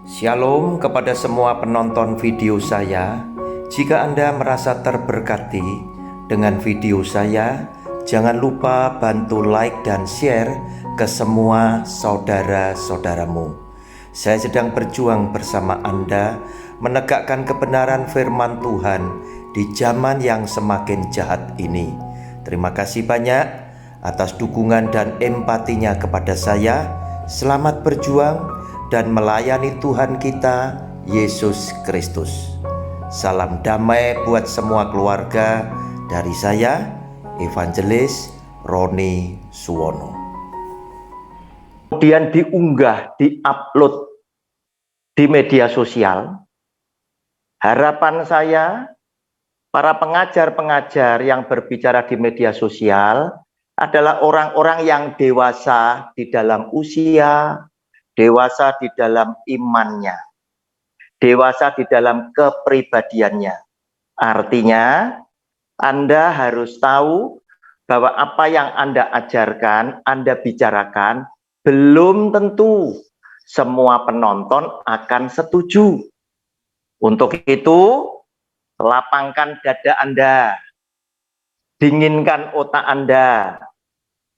Shalom kepada semua penonton video saya. Jika Anda merasa terberkati dengan video saya, jangan lupa bantu like dan share ke semua saudara-saudaramu. Saya sedang berjuang bersama Anda menegakkan kebenaran firman Tuhan di zaman yang semakin jahat ini. Terima kasih banyak atas dukungan dan empatinya kepada saya. Selamat berjuang dan melayani Tuhan kita, Yesus Kristus. Salam damai buat semua keluarga dari saya, Evangelis Roni Suwono. Kemudian diunggah, diupload di media sosial. Harapan saya, para pengajar-pengajar yang berbicara di media sosial adalah orang-orang yang dewasa di dalam usia, dewasa di dalam imannya, dewasa di dalam kepribadiannya. Artinya, Anda harus tahu bahwa apa yang Anda ajarkan, Anda bicarakan, belum tentu semua penonton akan setuju. Untuk itu, lapangkan dada Anda, dinginkan otak Anda,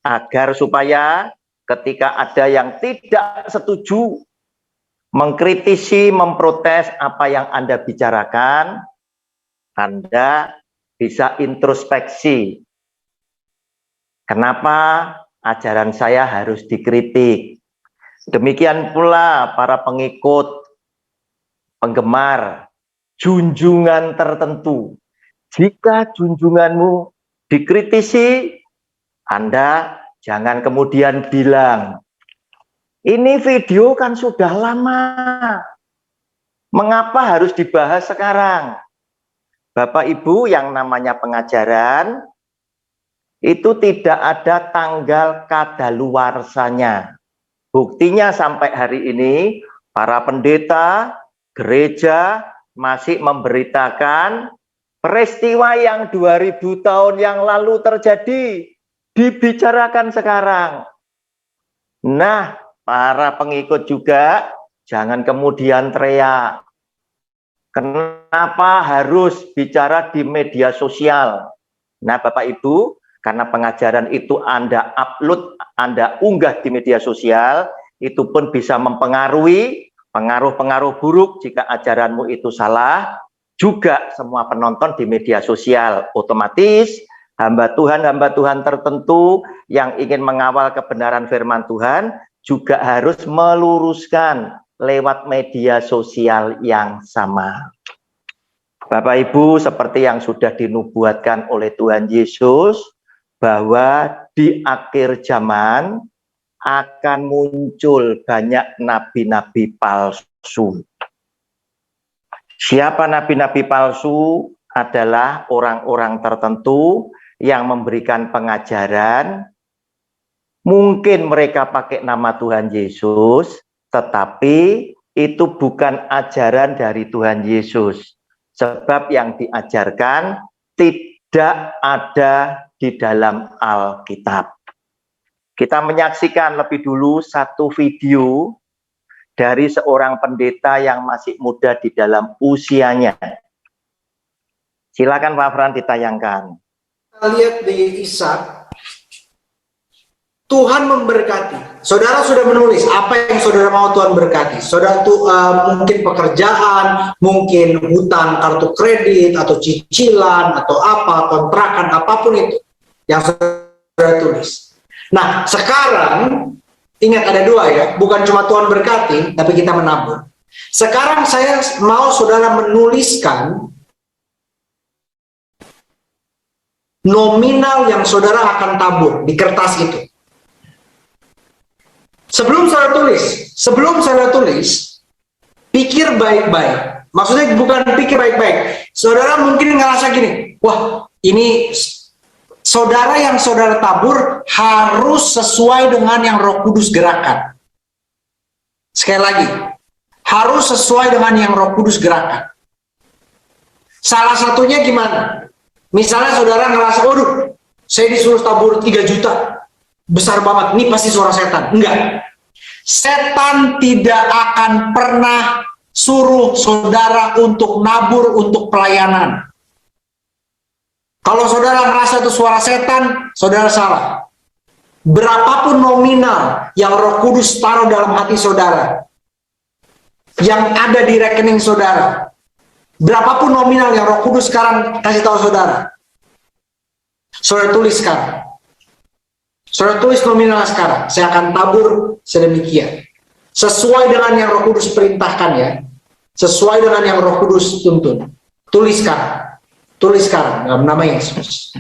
agar supaya ketika ada yang tidak setuju, mengkritisi, memprotes apa yang Anda bicarakan, Anda bisa introspeksi. Kenapa ajaran saya harus dikritik? Demikian pula para pengikut, penggemar, junjungan tertentu. Jika junjunganmu dikritisi, Anda jangan kemudian bilang, ini video kan sudah lama, mengapa harus dibahas sekarang? Bapak Ibu, yang namanya pengajaran, itu tidak ada tanggal kadaluarsanya. Buktinya sampai hari ini, para pendeta, gereja masih memberitakan peristiwa yang 2000 tahun yang lalu terjadi, dibicarakan sekarang. Nah, para pengikut juga jangan kemudian teriak. Kenapa harus bicara di media sosial? Nah, Bapak Ibu, karena pengajaran itu Anda upload, Anda unggah di media sosial, itu pun bisa mempengaruhi pengaruh-pengaruh buruk jika ajaranmu itu salah. Juga semua penonton di media sosial otomatis hamba Tuhan tertentu yang ingin mengawal kebenaran firman Tuhan juga harus meluruskan lewat media sosial yang sama. Bapak Ibu, seperti yang sudah dinubuatkan oleh Tuhan Yesus, bahwa di akhir zaman akan muncul banyak nabi-nabi palsu. Siapa nabi-nabi palsu? Adalah orang-orang tertentu yang memberikan pengajaran. Mungkin mereka pakai nama Tuhan Yesus, tetapi itu bukan ajaran dari Tuhan Yesus. Sebab yang diajarkan tidak ada di dalam Alkitab. Kita menyaksikan lebih dulu satu video dari seorang pendeta yang masih muda di dalam usianya. Silakan Pak Fran ditayangkan. Kita lihat di Ishak, Tuhan memberkati. Saudara sudah menulis apa yang saudara mau Tuhan berkati. Saudara tuh mungkin pekerjaan, mungkin hutang kartu kredit atau cicilan atau apa, kontrakan, apapun itu yang saudara tulis. Nah, sekarang ingat ada dua ya, bukan cuma Tuhan berkati, tapi kita menabur. Sekarang saya mau saudara menuliskan nominal yang saudara akan tabur di kertas itu. Sebelum saudara tulis, pikir baik-baik. Maksudnya bukan pikir baik-baik. Saudara mungkin ngerasa gini, wah ini saudara yang saudara tabur harus sesuai dengan yang Roh Kudus gerakan. Sekali lagi, harus sesuai dengan yang Roh Kudus gerakan. Salah satunya gimana? Misalnya saudara ngerasa, waduh, saya disuruh tabur 3 juta. Besar banget, ini pasti suara setan. Enggak. Setan tidak akan pernah suruh saudara untuk nabur untuk pelayanan. Kalau saudara merasa itu suara setan, saudara salah. Berapapun nominal yang Roh Kudus taruh dalam hati saudara, yang ada di rekening saudara, berapapun nominal yang Roh Kudus sekarang kasih tahu saudara, saudara tulis sekarang. Saudara tulis nominal sekarang, saya akan tabur sedemikian. Sesuai dengan yang Roh Kudus perintahkan ya. Sesuai dengan yang Roh Kudus tuntun. Tulis sekarang. Tulis sekarang dalam nama Yesus.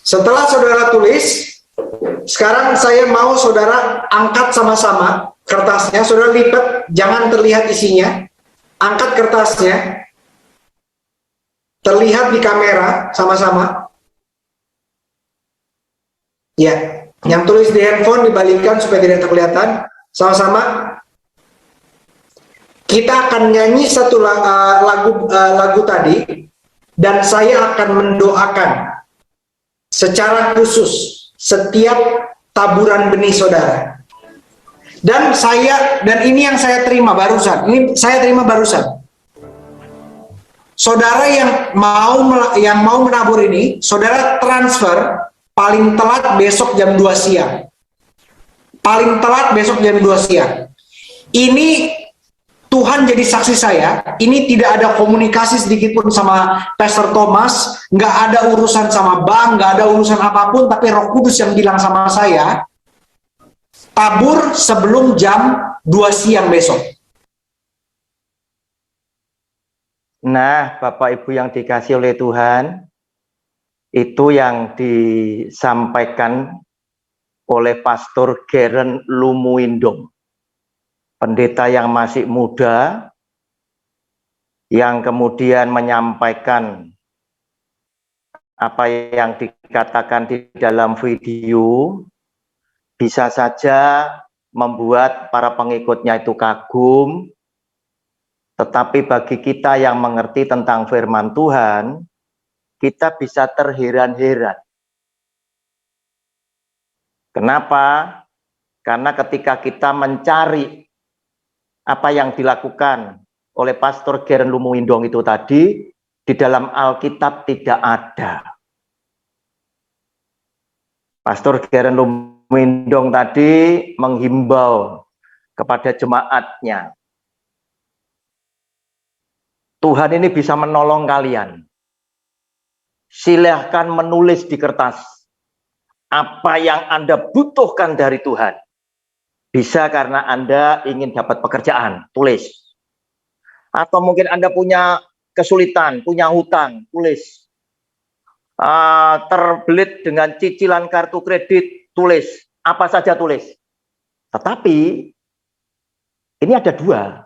Setelah saudara tulis, sekarang saya mau saudara angkat sama-sama kertasnya, saudara lipat, jangan terlihat isinya. Angkat kertasnya, terlihat di kamera sama-sama. Ya, yang tulis di handphone dibalikkan supaya tidak kelihatan. Sama-sama. Kita akan nyanyi satu lagu tadi, dan saya akan mendoakan secara khusus setiap taburan benih saudara. Dan ini yang saya terima barusan. Ini saya terima barusan. Saudara yang mau menabur ini, saudara transfer paling telat besok jam 2 siang. Paling telat besok jam 2 siang. Ini Tuhan jadi saksi saya, ini tidak ada komunikasi sedikit pun sama Pastor Thomas, nggak ada urusan sama bank, nggak ada urusan apapun, tapi Roh Kudus yang bilang sama saya, tabur sebelum jam 2 siang besok. Nah, Bapak Ibu yang dikasih oleh Tuhan, itu yang disampaikan oleh Pastor Geren Lumuindong, pendeta yang masih muda, yang kemudian menyampaikan apa yang dikatakan di dalam video, bisa saja membuat para pengikutnya itu kagum, tetapi bagi kita yang mengerti tentang firman Tuhan, kita bisa terheran-heran. Kenapa? Karena ketika kita mencari apa yang dilakukan oleh Pastor Geren Lumuindong itu tadi, di dalam Alkitab tidak ada. Pastor Geren Lumuindong tadi menghimbau kepada jemaatnya, Tuhan ini bisa menolong kalian. Silahkan menulis di kertas apa yang Anda butuhkan dari Tuhan. Bisa karena Anda ingin dapat pekerjaan, tulis. Atau mungkin Anda punya kesulitan, punya hutang, tulis. Terbelit dengan cicilan kartu kredit, tulis. Apa saja tulis. Tetapi ini ada dua.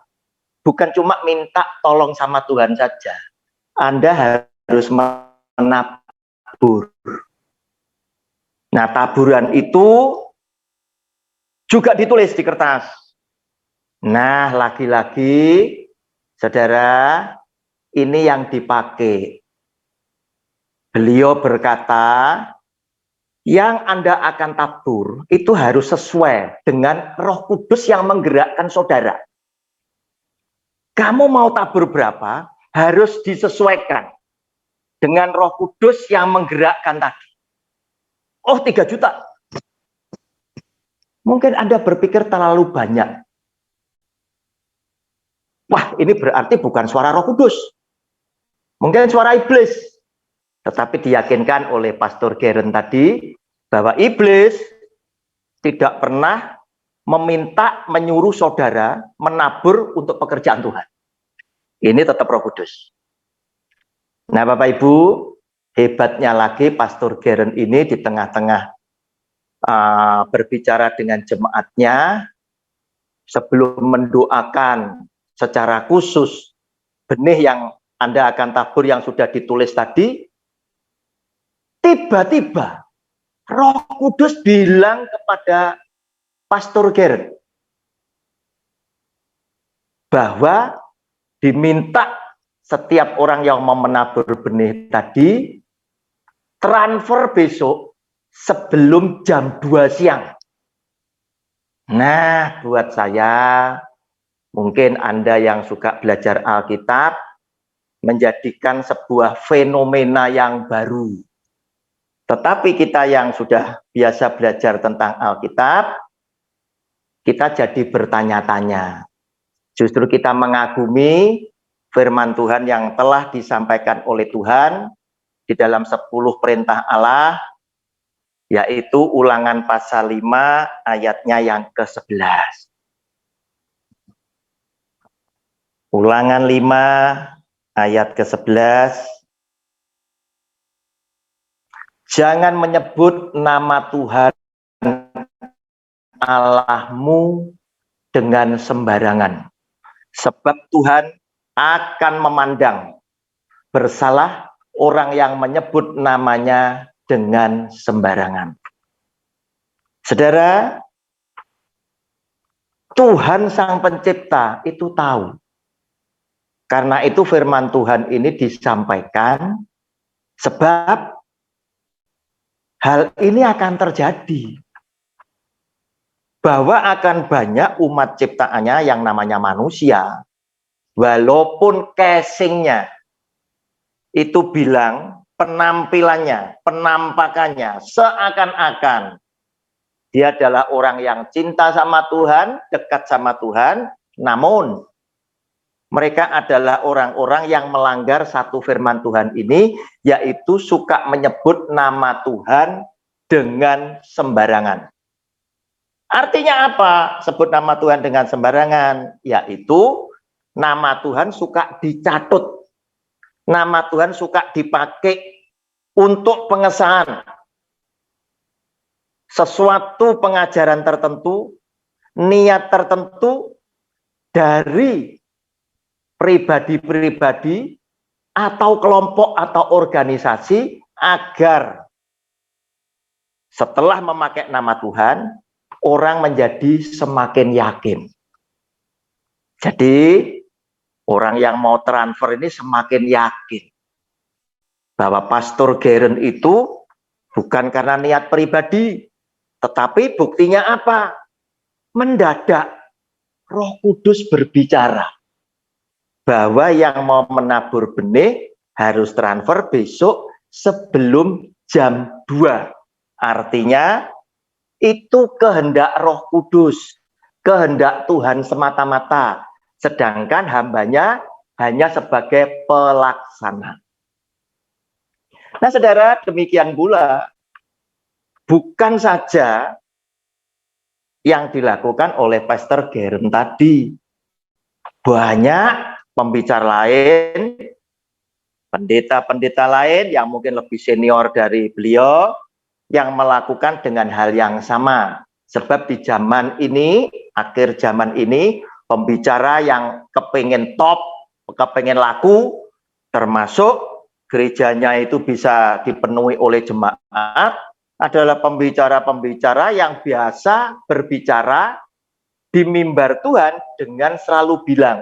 Bukan cuma minta tolong sama Tuhan saja. Anda harus menabur. Nah, taburan itu juga ditulis di kertas. Nah, lagi-lagi, saudara, ini yang dipakai. Beliau berkata, yang Anda akan tabur itu harus sesuai dengan Roh Kudus yang menggerakkan saudara. Kamu mau tabur berapa, harus disesuaikan dengan Roh Kudus yang menggerakkan tadi. Oh, 3 juta. Mungkin Anda berpikir terlalu banyak. Wah, ini berarti bukan suara Roh Kudus. Mungkin suara iblis. Tetapi diyakinkan oleh Pastor Geren tadi, bahwa iblis tidak pernah menyuruh saudara menabur untuk pekerjaan Tuhan. Ini tetap Roh Kudus. Nah, Bapak Ibu, hebatnya lagi Pastor Geren ini di tengah-tengah berbicara dengan jemaatnya, sebelum mendoakan secara khusus benih yang Anda akan tabur yang sudah ditulis tadi, tiba-tiba Roh Kudus bilang kepada Pastor Geren, bahwa diminta setiap orang yang mau menabur benih tadi transfer besok sebelum jam 2 siang. Nah, buat saya, mungkin Anda yang suka belajar Alkitab, menjadikan sebuah fenomena yang baru. Tetapi kita yang sudah biasa belajar tentang Alkitab, kita jadi bertanya-tanya. Justru kita mengagumi firman Tuhan yang telah disampaikan oleh Tuhan di dalam 10 perintah Allah, yaitu Ulangan pasal 5 ayatnya yang ke-11. Ulangan 5 ayat ke-11. Jangan menyebut nama Tuhan Allahmu dengan sembarangan, sebab Tuhan akan memandang bersalah orang yang menyebut namanya dengan sembarangan. Saudara, Tuhan Sang Pencipta itu tahu. Karena itu firman Tuhan ini disampaikan sebab hal ini akan terjadi. Bahwa akan banyak umat ciptaannya yang namanya manusia, walaupun casingnya itu bilang penampilannya, penampakannya seakan-akan dia adalah orang yang cinta sama Tuhan, dekat sama Tuhan, namun mereka adalah orang-orang yang melanggar satu firman Tuhan ini, yaitu suka menyebut nama Tuhan dengan sembarangan. Artinya apa? Sebut nama Tuhan dengan sembarangan, yaitu nama Tuhan suka dicatut. Nama Tuhan suka dipakai untuk pengesahan sesuatu pengajaran tertentu, niat tertentu dari pribadi-pribadi atau kelompok atau organisasi agar setelah memakai nama Tuhan, orang menjadi semakin yakin. Jadi orang yang mau transfer ini semakin yakin bahwa Pastor Geren itu bukan karena niat pribadi, tetapi buktinya apa? Mendadak Roh Kudus berbicara bahwa yang mau menabur benih harus transfer besok sebelum jam 2. Artinya itu kehendak Roh Kudus, kehendak Tuhan semata-mata, sedangkan hambanya hanya sebagai pelaksana. Nah, saudara, demikian pula bukan saja yang dilakukan oleh Pastor Geren tadi. Banyak pembicara lain, pendeta-pendeta lain yang mungkin lebih senior dari beliau, yang melakukan dengan hal yang sama. Sebab di zaman ini, akhir zaman ini, pembicara yang kepengen top, kepengen laku, termasuk gerejanya itu bisa dipenuhi oleh jemaat, adalah pembicara-pembicara yang biasa berbicara di mimbar Tuhan dengan selalu bilang,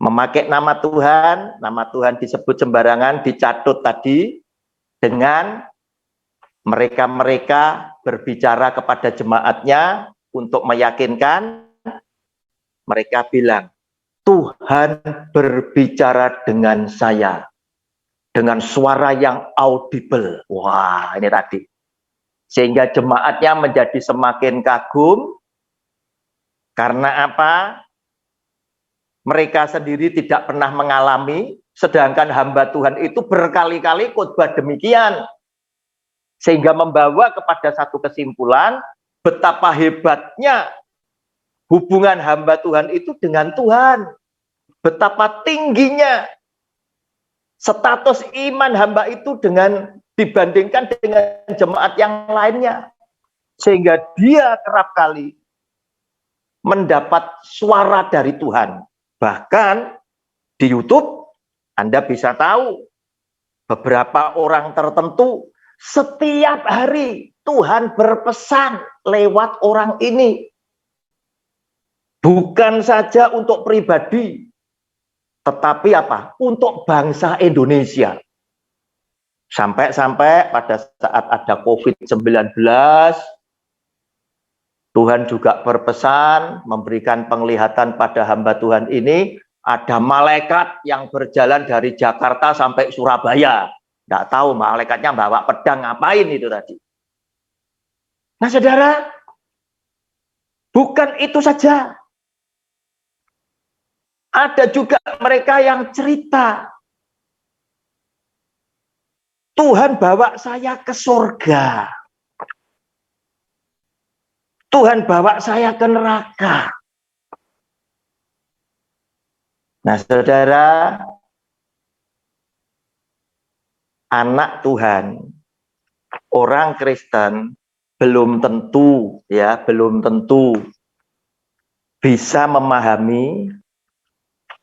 memakai nama Tuhan disebut sembarangan, dicatut tadi, dengan mereka berbicara kepada jemaatnya untuk meyakinkan, mereka bilang, Tuhan berbicara dengan saya dengan suara yang audible. Wah, ini tadi. Sehingga jemaatnya menjadi semakin kagum. Karena apa? Mereka sendiri tidak pernah mengalami, sedangkan hamba Tuhan itu berkali-kali khotbah demikian. Sehingga membawa kepada satu kesimpulan betapa hebatnya hubungan hamba Tuhan itu dengan Tuhan. Betapa tingginya status iman hamba itu dibandingkan dengan jemaat yang lainnya. Sehingga dia kerap kali mendapat suara dari Tuhan. Bahkan di YouTube Anda bisa tahu beberapa orang tertentu setiap hari Tuhan berpesan lewat orang ini. Bukan saja untuk pribadi, tetapi apa? Untuk bangsa Indonesia. Sampai-sampai pada saat ada COVID-19, Tuhan juga berpesan, memberikan penglihatan pada hamba Tuhan ini, ada malaikat yang berjalan dari Jakarta sampai Surabaya. Nggak tahu malaikatnya bawa pedang ngapain itu tadi. Nah saudara, bukan itu saja. Ada juga mereka yang cerita, Tuhan bawa saya ke surga. Tuhan bawa saya ke neraka. Nah saudara, anak Tuhan, orang Kristen, belum tentu bisa memahami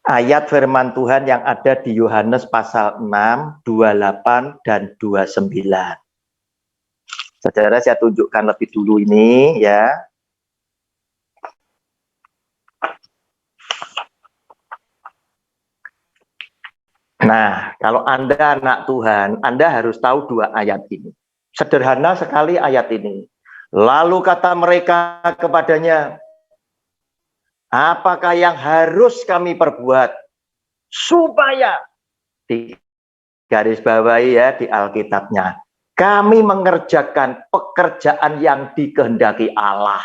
ayat firman Tuhan yang ada di Yohanes pasal 6, 28 dan 29. Saudara, saya tunjukkan lebih dulu ini ya. Nah, kalau Anda anak Tuhan, Anda harus tahu dua ayat ini. Sederhana sekali ayat ini. Lalu kata mereka kepadanya, apakah yang harus kami perbuat supaya, di garis bawahi ya di Alkitabnya, kami mengerjakan pekerjaan yang dikehendaki Allah.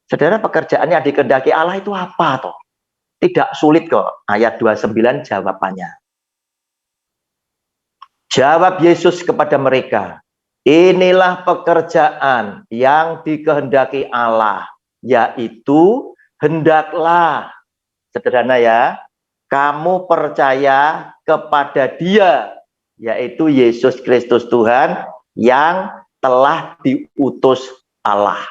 Saudara, pekerjaan yang dikehendaki Allah itu apa toh? Tidak sulit kok. Ayat 29 jawabannya. Jawab Yesus kepada mereka, inilah pekerjaan yang dikehendaki Allah, yaitu hendaklah, sederhana ya, kamu percaya kepada Dia, yaitu Yesus Kristus Tuhan yang telah diutus Allah.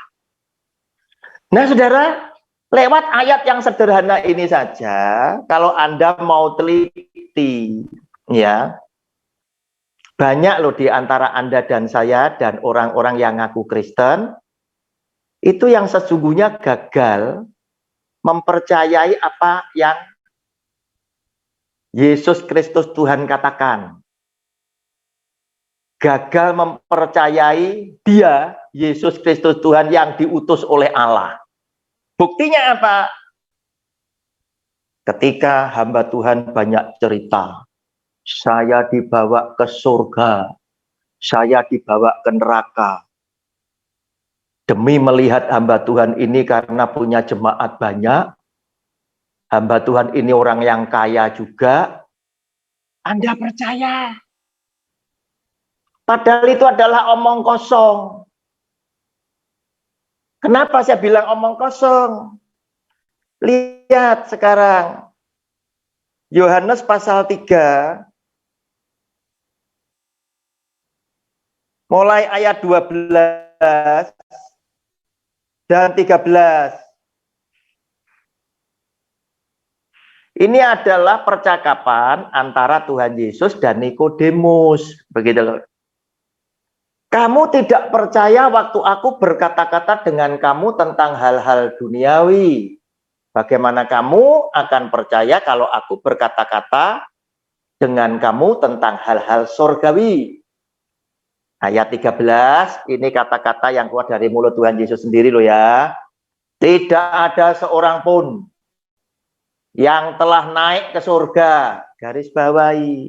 Nah saudara, lewat ayat yang sederhana ini saja, kalau Anda mau teliti, ya, banyak loh di antara Anda dan saya dan orang-orang yang ngaku Kristen, itu yang sesungguhnya gagal mempercayai apa yang Yesus Kristus Tuhan katakan. Gagal mempercayai Dia, Yesus Kristus Tuhan yang diutus oleh Allah. Buktinya apa? Ketika hamba Tuhan banyak cerita, saya dibawa ke surga, saya dibawa ke neraka. Demi melihat hamba Tuhan ini karena punya jemaat banyak, hamba Tuhan ini orang yang kaya juga, Anda percaya. Padahal itu adalah omong kosong. Kenapa saya bilang omong kosong? Lihat sekarang. Yohanes pasal 3. Mulai ayat 12 dan 13. Ini adalah percakapan antara Tuhan Yesus dan Nikodemus. Begitu loh. Kamu tidak percaya waktu aku berkata-kata dengan kamu tentang hal-hal duniawi. Bagaimana kamu akan percaya kalau aku berkata-kata dengan kamu tentang hal-hal surgawi? Ayat 13, ini kata-kata yang keluar dari mulut Tuhan Yesus sendiri loh ya. Tidak ada seorang pun yang telah naik ke surga, garis bawahi,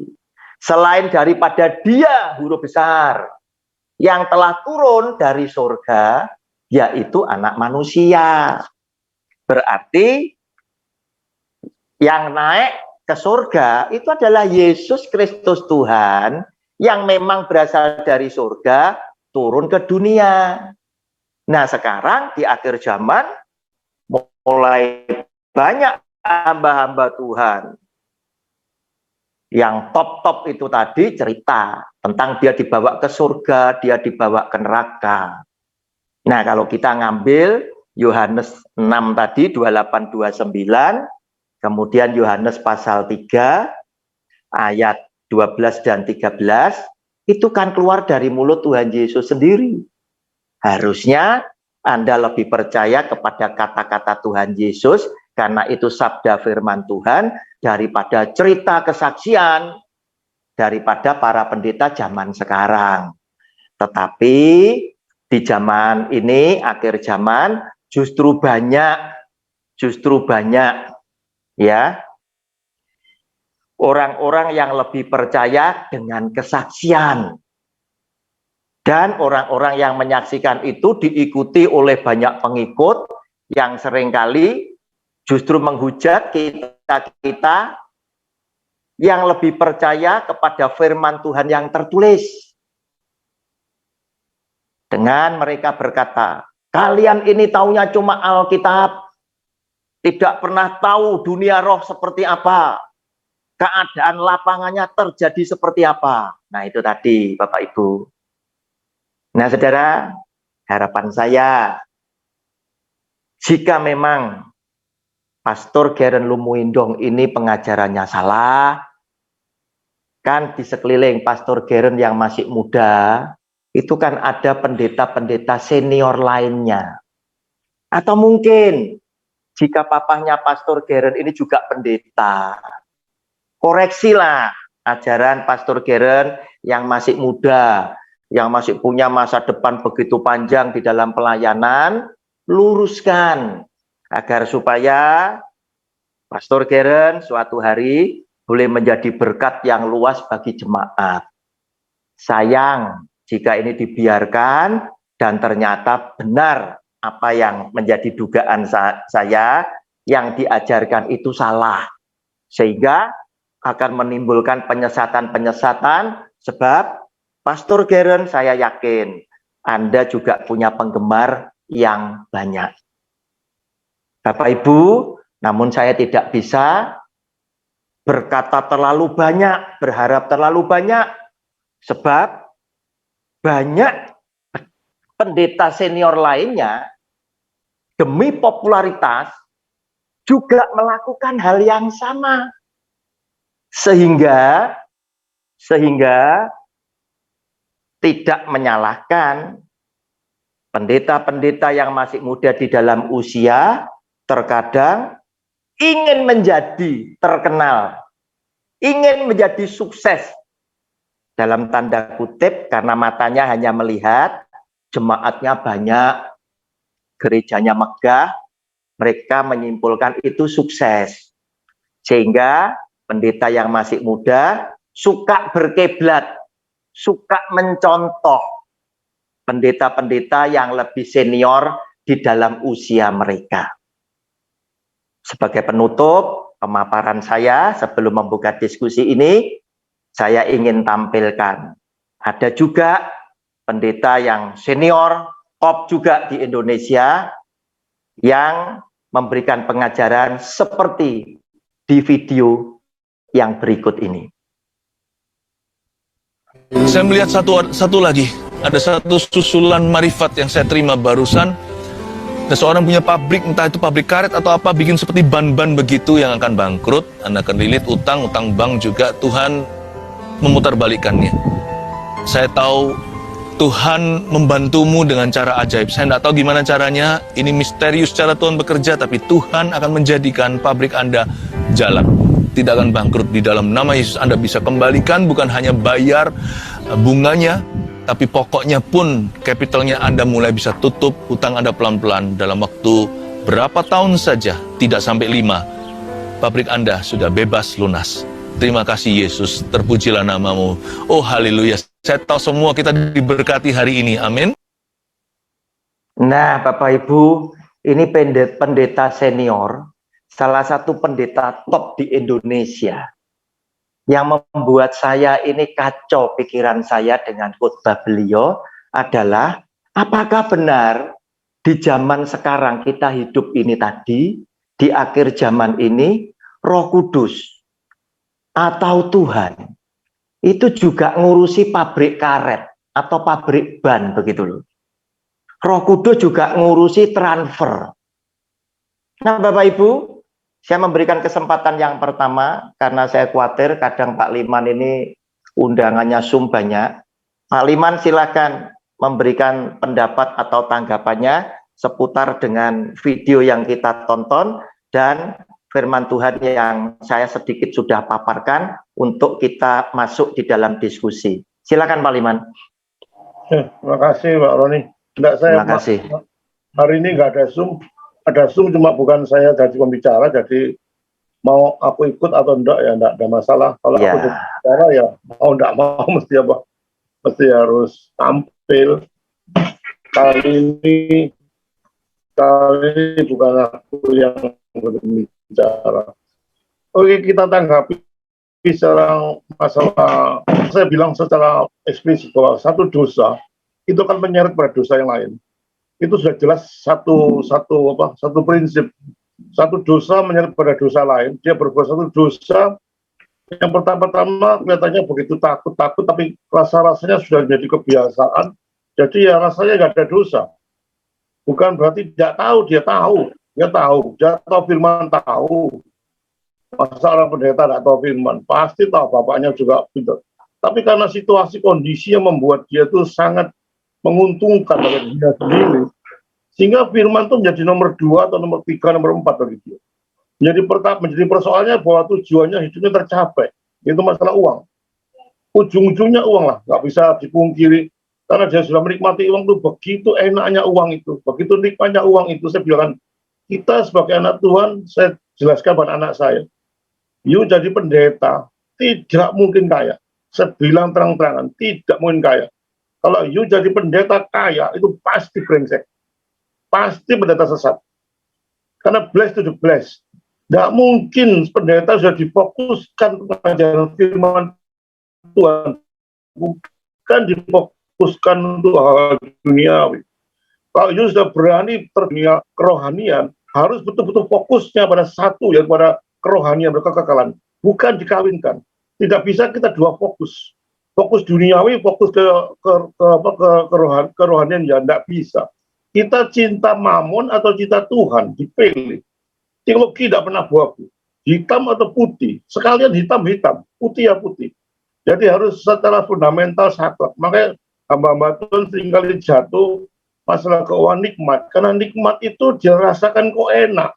selain daripada Dia, huruf besar, yang telah turun dari surga, yaitu anak manusia. Berarti yang naik ke surga itu adalah Yesus Kristus Tuhan yang memang berasal dari surga turun ke dunia. Nah sekarang di akhir zaman mulai banyak hamba-hamba Tuhan yang top-top itu tadi cerita tentang dia dibawa ke surga, dia dibawa ke neraka. Nah kalau kita ngambil Yohanes 6 tadi 28-29, kemudian Yohanes pasal 3 ayat 12 dan 13, itu kan keluar dari mulut Tuhan Yesus sendiri. Harusnya Anda lebih percaya kepada kata-kata Tuhan Yesus, karena itu sabda firman Tuhan, daripada cerita kesaksian, daripada para pendeta zaman sekarang. Tetapi di zaman ini, akhir zaman, justru banyak ya orang-orang yang lebih percaya dengan kesaksian. Dan orang-orang yang menyaksikan itu diikuti oleh banyak pengikut yang seringkali justru menghujat kita yang lebih percaya kepada firman Tuhan yang tertulis. Dengan mereka berkata, kalian ini taunya cuma Alkitab, tidak pernah tahu dunia roh seperti apa, keadaan lapangannya terjadi seperti apa. Nah itu tadi Bapak Ibu. Nah saudara, harapan saya, jika memang Pastor Geren Lumuindong ini pengajarannya salah, kan di sekeliling Pastor Geren yang masih muda, itu kan ada pendeta-pendeta senior lainnya. Atau mungkin, jika papahnya Pastor Geren ini juga pendeta, koreksilah ajaran Pastor Geren yang masih muda, yang masih punya masa depan begitu panjang di dalam pelayanan, luruskan agar supaya Pastor Geren suatu hari boleh menjadi berkat yang luas bagi jemaat. Sayang jika ini dibiarkan dan ternyata benar apa yang menjadi dugaan saya, yang diajarkan itu salah, sehingga akan menimbulkan penyesatan-penyesatan. Sebab Pastor Geren, saya yakin Anda juga punya penggemar yang banyak. Bapak Ibu, namun saya tidak bisa berkata terlalu banyak, berharap terlalu banyak, sebab banyak pendeta senior lainnya demi popularitas juga melakukan hal yang sama. Sehingga tidak menyalahkan pendeta-pendeta yang masih muda di dalam usia, terkadang ingin menjadi terkenal, ingin menjadi sukses, dalam tanda kutip, karena matanya hanya melihat jemaatnya banyak, gerejanya megah, mereka menyimpulkan itu sukses. Sehingga pendeta yang masih muda suka berkiblat, suka mencontoh pendeta-pendeta yang lebih senior di dalam usia mereka. Sebagai penutup pemaparan saya sebelum membuka diskusi ini, saya ingin tampilkan, ada juga pendeta yang senior, top juga di Indonesia, yang memberikan pengajaran seperti di video yang berikut ini. Saya melihat satu lagi, ada satu susulan marifat yang saya terima barusan. Ada seorang punya pabrik, entah itu pabrik karet atau apa, bikin seperti ban-ban begitu yang akan bangkrut. Anda akan lilit utang bank juga, Tuhan memutarbalikkannya. Saya tahu Tuhan membantumu dengan cara ajaib. Saya tidak tahu gimana caranya, ini misterius cara Tuhan bekerja, tapi Tuhan akan menjadikan pabrik Anda jalan. Tidak akan bangkrut. Di dalam nama Yesus Anda bisa kembalikan, bukan hanya bayar bunganya, tapi pokoknya pun kapitalnya Anda mulai bisa tutup hutang Anda pelan-pelan dalam waktu berapa tahun saja, tidak sampai 5, pabrik Anda sudah bebas lunas. Terima kasih Yesus, terpujilah namamu. Oh haleluya, saya tahu semua kita diberkati hari ini, amin. Nah Bapak Ibu, ini pendeta senior, salah satu pendeta top di Indonesia. Yang membuat saya ini kacau pikiran saya dengan khotbah beliau adalah, apakah benar di zaman sekarang kita hidup ini tadi, di akhir zaman ini, Roh Kudus atau Tuhan itu juga ngurusi pabrik karet atau pabrik ban begitu loh. Roh Kudus juga ngurusi transfer. Nah Bapak Ibu, saya memberikan kesempatan yang pertama karena saya khawatir kadang Pak Liman ini undangannya Zoom banyak. Pak Liman silakan memberikan pendapat atau tanggapannya seputar dengan video yang kita tonton dan firman Tuhan yang saya sedikit sudah paparkan untuk kita masuk di dalam diskusi. Silakan Pak Liman. Terima kasih Pak Roni. Enggak, saya Terima kasih. hari ini nggak ada Zoom. Ada Zoom cuma bukan saya jadi pembicara, jadi mau aku ikut atau enggak ya enggak ada masalah. Kalau Ya. aku jadi pembicara ya mau enggak mau mesti apa? Mesti harus tampil. Kali ini bukan aku yang berbicara. Oke, kita tanggapi secara masalah. Saya bilang secara eksplisit bahwa satu dosa itu kan menyeret pada dosa yang lain. Itu sudah jelas satu prinsip. Satu dosa menyeret pada dosa lain. Dia berbuat satu dosa yang pertama-tama kelihatannya begitu takut, tapi rasa-rasanya sudah menjadi kebiasaan. Jadi ya rasanya nggak ada dosa. Bukan berarti tidak tahu, dia tahu. Dia tahu firman tahu. Masa orang pendeta tidak tahu firman? Pasti tahu, bapaknya juga pintar. Tapi karena situasi kondisi yang membuat dia itu sangat menguntungkan bagi dia sendiri, sehingga firman itu menjadi nomor 2 atau nomor 3, nomor 4 bagi dia. Menjadi persoalannya bahwa tujuannya hidupnya tercapai, itu masalah uang. Ujung-ujungnya uang lah, nggak bisa dipungkiri. Karena dia sudah menikmati uang itu, begitu enaknya uang itu, begitu nikmatnya uang itu. Saya bilang, kita sebagai anak Tuhan, saya jelaskan pada anak saya, you jadi pendeta, tidak mungkin kaya. Saya bilang terang-terangan, tidak mungkin kaya. Kalau you jadi pendeta kaya, itu pasti brengsek. Pasti pendeta sesat. Karena blessed to the blessed. Tidak mungkin pendeta sudah difokuskan pengajaran firman Tuhan. Bukan difokuskan untuk hal duniawi. Kalau you sudah berani terdunia kerohanian, harus betul-betul fokusnya pada satu, yaitu pada kerohanian, berkekekalan. Bukan dikawinkan. Tidak bisa kita dua fokus. Fokus duniawi, fokus ke kerohanian, ya tidak bisa. Kita cinta mamon atau cinta Tuhan, dipilih. Teologi tidak pernah abu-abu. Hitam atau putih, sekalian hitam-hitam, putih ya putih. Jadi harus secara fundamental saklek. Makanya hamba-hamba Tuhan seringkali jatuh masalah keuangan nikmat. Karena nikmat itu dia rasakan kok enak.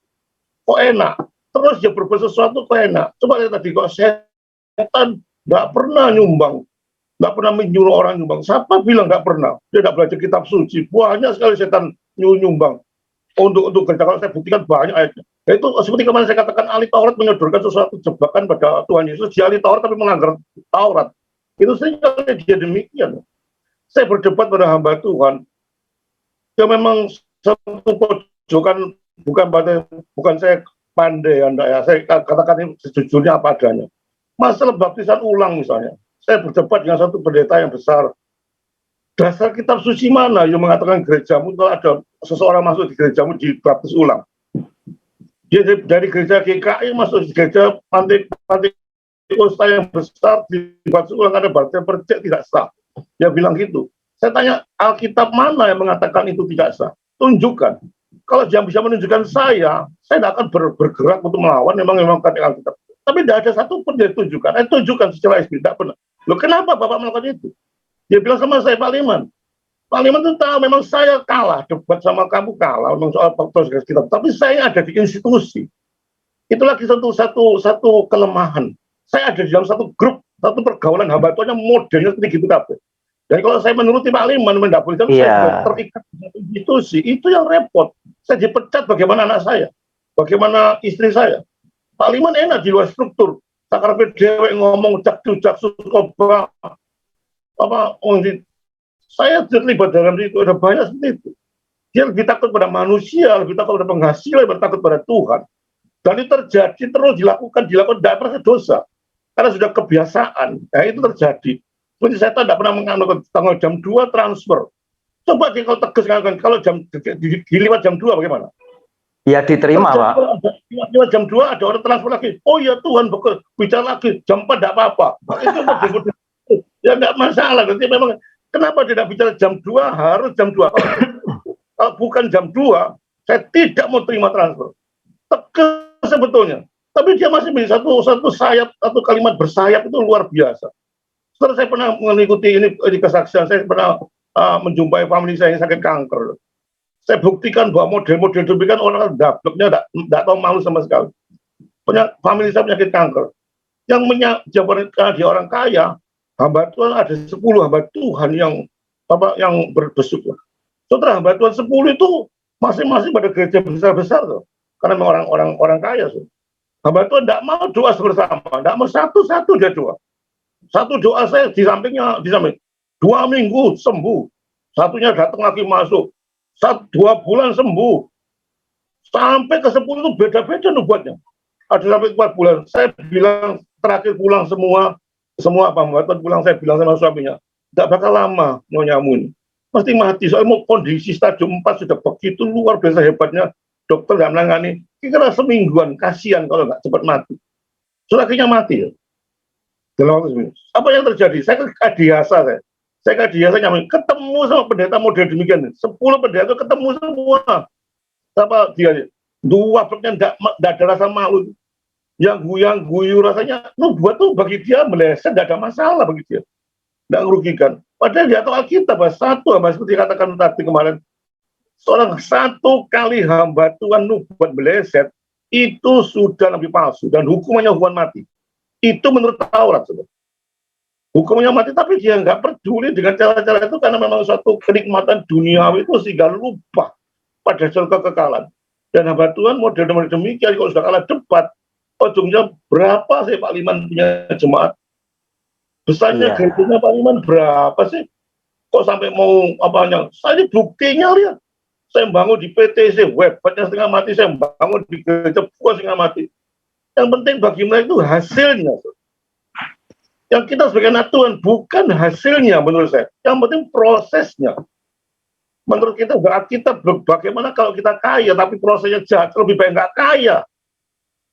Kok enak. Terus dia berbuat sesuatu kok enak. Coba lihat tadi, kok setan nggak pernah nyumbang. Nggak pernah menyuruh orang nyumbang. Siapa bilang nggak pernah? Dia nggak belajar kitab suci. Banyak sekali setan nyumbang. Untuk kerja, kalau saya buktikan banyak ayatnya. Itu seperti kemarin saya katakan, ahli Taurat menyodorkan sesuatu jebakan pada Tuhan Yesus. Dia ahli Taurat tapi melanggar Taurat. Itu seringkali dia demikian. Saya berdebat pada hamba Tuhan. Dia memang satu pojokan, bukan saya pandai, ya. Saya katakan ini sejujurnya apa adanya. Masalah baptisan ulang misalnya. Saya berdebat dengan satu pendeta yang besar. Dasar kitab suci mana yang mengatakan gerejamu kalau ada seseorang masuk di gerejamu dibaptis ulang? Dia dari gereja GKI masuk di gereja Pantai Kosta yang besar dibaptis ulang karena baptisan percaya tidak sah. Dia bilang gitu. Saya tanya, Alkitab mana yang mengatakan itu tidak sah? Tunjukkan. Kalau dia bisa menunjukkan saya tidak akan bergerak untuk melawan memang Alkitab. Tapi tidak ada satu pun dia tunjukkan. Tunjukkan secara eksplisit, tidak pernah. Loh, kenapa Bapak melakukan itu? Dia bilang sama saya, Pak Liman. Pak Liman itu tahu memang saya kalah, debat sama kamu kalah, memang soal faktor kitab. Tapi saya ada di institusi. Itu lagi satu kelemahan. Saya ada di dalam satu grup, satu pergaulan hamba Tuhan yang modelnya seperti gitu kabeh. Dan kalau saya menuruti Pak Liman, mendapatkan saya terikat di satu institusi, itu yang repot. Saya dipecat bagaimana anak saya, bagaimana istri saya. Pak Liman enak di luar struktur. Sakar PDW ngomong cak-cak sukoba. Saya terlibat dalam itu, ada banyak seperti itu. Dia lebih takut pada manusia, lebih takut pada penghasilan, lebih takut pada Tuhan. Dan itu terjadi terus dilakukan tidak pernah dosa. Karena sudah kebiasaan, ya itu terjadi. Seperti saya tidak pernah mengambil tanggal jam 2 transfer. Coba dia kalau tegas kalau diliwat jam 2 bagaimana? Ya diterima, Pak. Lewat jam 2 ada orang transfer lagi. Oh ya Tuhan, bicara lagi. Jam 4 tidak apa-apa. Itu ya nggak masalah. Nanti memang kenapa tidak bicara jam 2 harus jam 2? Kalau bukan jam 2, saya tidak mau terima transfer. Tegas sebetulnya. Tapi dia masih bisa satu sayap, satu kalimat bersayap itu luar biasa. Setelah saya pernah mengikuti ini di kesaksian, saya pernah menjumpai family saya yang sakit kanker. Saya buktikan bahwa model-model demikian orang dableknya tidak tahu malu sama sekali. Family saya penyakit kanker. Yang karena dia orang kaya, hamba Tuhan ada 10 hamba Tuhan yang berbesuk. Setelah hamba Tuhan 10 itu masing-masing pada gereja besar-besar tuh. Karena memang orang kaya. So. Hamba Tuhan tidak mau doa bersama, tidak mau satu-satu dia doa. Satu doa saya di samping 2 minggu sembuh. Satunya datang lagi masuk. 2 bulan sembuh. Sampai ke 10 itu beda-beda nubuatnya. Ada sampai 4 bulan. Saya bilang terakhir pulang semua pembuatan pulang, saya bilang sama suaminya, tidak bakal lama nyonyamu ini. Pasti mati. Soalnya kondisi stadium 4 sudah begitu luar biasa hebatnya. Dokter nggak menangani. Kira-kira semingguan. Kasihan kalau nggak cepat mati. Sudah akhirnya mati ya. Dalam waktu seminggu. Apa yang terjadi? Saya ke Kadiasa nyampe ketemu sama pendeta model demikian. 10 pendeta ketemu semua. Apa dia? Dua pertanyaan tidak ada rasa malu. Yang guyu rasanya, nubuat tuh bagi dia meleset, tidak ada masalah bagi dia. Tidak merugikan. Padahal dia tahu Alkitab, seperti katakan tadi kemarin, seorang 1 kali hamba Tuhan nubuat meleset, itu sudah nabi palsu. Dan hukumannya hukuman mati. Itu menurut Taurat. Hukumnya mati, tapi dia nggak peduli dengan cara-cara itu karena memang suatu kenikmatan duniawi itu sehingga lupa pada jalan kekekalan. Dan hamba Tuhan model demikian, kalau sudah kalah debat, ujungnya berapa sih Pak Liman punya jemaat? Besarnya gerejanya Pak Liman berapa sih? Kok sampai mau apanya? Saya ini buktinya lihat. Saya bangun di PTC, webnya setengah mati, saya bangun di gereja setengah mati. Yang penting bagi mereka itu hasilnya. Yang kita sebagai anak Tuhan bukan hasilnya menurut saya. Yang penting prosesnya. Menurut kita bagaimana kalau kita kaya tapi prosesnya jahat, lebih baik nggak kaya.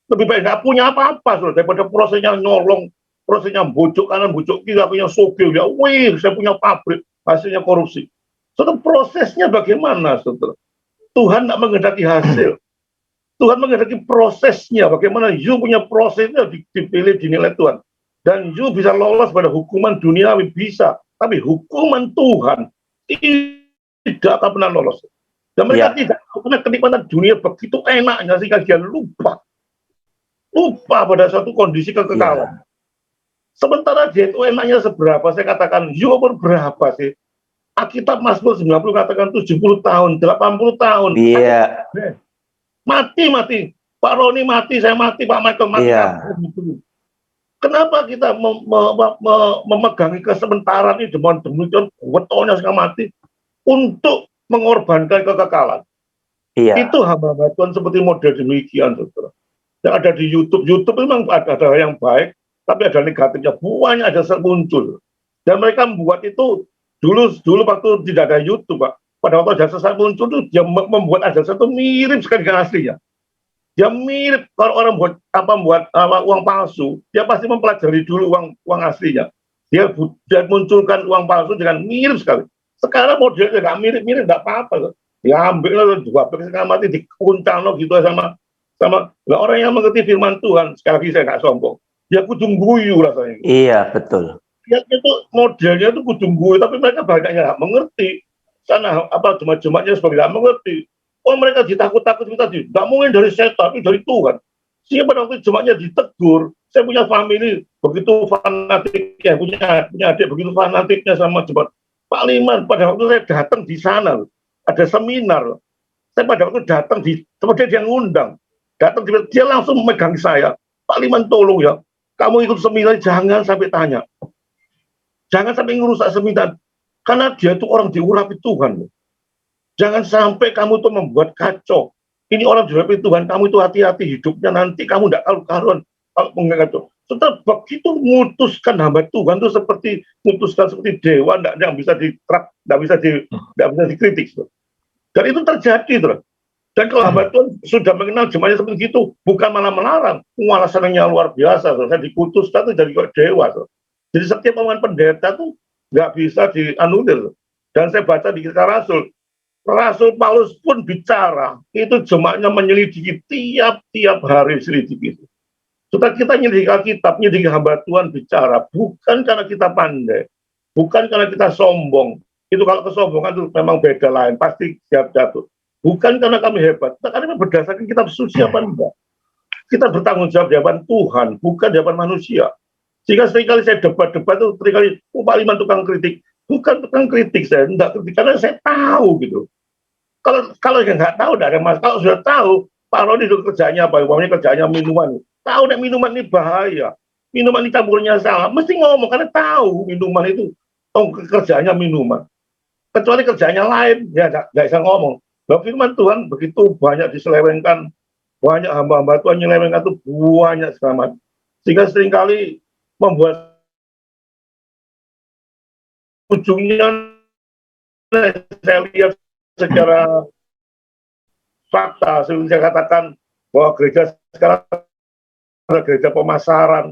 Lebih baik nggak punya apa-apa daripada prosesnya nyolong, prosesnya bujuk kanan, bujuk kiri, punya sogil, ya, wih, saya punya pabrik, hasilnya korupsi. Saudara, prosesnya bagaimana, saudara? Tuhan tidak menghendaki hasil. Tuhan menghendaki prosesnya. Bagaimana you punya prosesnya dipilih, dinilai Tuhan. Dan you bisa lolos pada hukuman duniawi, bisa. Tapi hukuman Tuhan tidak akan pernah lolos. Dan mereka tidak pernah kenikmatan dunia begitu enaknya sehingga dia lupa pada suatu kondisi kekekalan. Sementara dia itu enaknya seberapa, saya katakan, you umur berapa sih? Alkitab Mazmur 90 katakan 70 tahun, 80 tahun. Iya. Mati. Pak Roni mati, saya mati, Pak Michael mati. Kenapa kita memegangi kesementaraan ini demikian wetonya sekali mati untuk mengorbankan kekekalan? Itu hamba Tuhan seperti model demikian, saudara. Yang ada di YouTube memang ada yang baik, tapi ada negatifnya. Banyak ada muncul. Dan mereka membuat itu dulu waktu tidak ada YouTube, Pak. Pada waktu ada sesat muncul itu dia membuat ada satu mirip sekali dengan aslinya. Dia mirip kalau orang buat uang palsu, dia pasti mempelajari dulu uang aslinya. Dia munculkan uang palsu dengan mirip sekali. Sekarang modelnya nggak mirip-mirip, nggak apa-apa. Dia ambil dua setengah mati dikuncang gitu sama orang yang mengerti firman Tuhan. Sekali lagi saya nggak sombong. Dia kudung guyu rasanya. Iya, betul. Ya, itu modelnya itu kudung guyu, tapi mereka banyaknya nggak mengerti. Sana jemaat-jemaatnya sebagai nggak mengerti. Oh, mereka ditakut-takutin tadi, nggak mungkin dari setan, tapi dari Tuhan. Sehingga pada waktu jemaatnya ditegur, saya punya family begitu fanatiknya, punya adik begitu fanatiknya sama jemaat. Pak Liman, pada waktu saya datang di sana, ada seminar. Saya pada waktu datang seperti dia ngundang, dia langsung memegang saya. Pak Liman, tolong ya, kamu ikut seminar jangan sampai tanya, jangan sampai ngerusak seminar, karena dia itu orang diurapi Tuhan. Jangan sampai kamu tuh membuat kacau. Ini orang diurapi Tuhan, kamu itu hati-hati hidupnya, nanti kamu tidak karu-karuan kalau mengacau. Setelah begitu memutuskan hamba Tuhan itu seperti memutuskan seperti dewa, tidak bisa tidak bisa dikritik. Dan itu terjadi, terus. Dan kalau hamba Tuhan sudah mengenal jemaatnya seperti itu, bukan malah melarang, malah senangnya luar biasa. Saya diputuskan itu jadi dewa. Jadi setiap omongan pendeta itu nggak bisa dianulir. Dan saya baca di Kisah Rasul Paulus pun bicara, itu jemaatnya menyelidiki tiap hari selidiki. Setelah kita menyelidiki Alkitab, menyelidiki hamba Tuhan bicara, bukan karena kita pandai, bukan karena kita sombong. Itu kalau kesombongan itu memang beda lain, pasti siap jatuh. Bukan karena kami hebat, karena berdasarkan kitab suci apa enggak. Kita bertanggung jawab di hadapan Tuhan, bukan di hadapan manusia. Jika seringkali saya debat-debat itu seringkali Pak Liman tukang kritik, bukan tukang kritik, saya enggak kritik karena saya tahu gitu. Kalau yang nggak tahu enggak ada masalah. Kalau sudah tahu Pak Roni itu kerjanya apa? Umpamanya kerjanya minuman. Tahu nek minuman ini bahaya. Minuman ini campurnya salah. Mesti ngomong karena tahu minuman itu kerjanya minuman. Kecuali kerjanya lain, ya nggak bisa ngomong. Bahwa firman Tuhan begitu banyak diselewengkan, banyak hamba-hamba Tuhan nyelewengkan itu banyak sekali. Sehingga seringkali membuat ujungnya saya lihat secara fakta, saya katakan bahwa gereja sekarang adalah gereja pemasaran,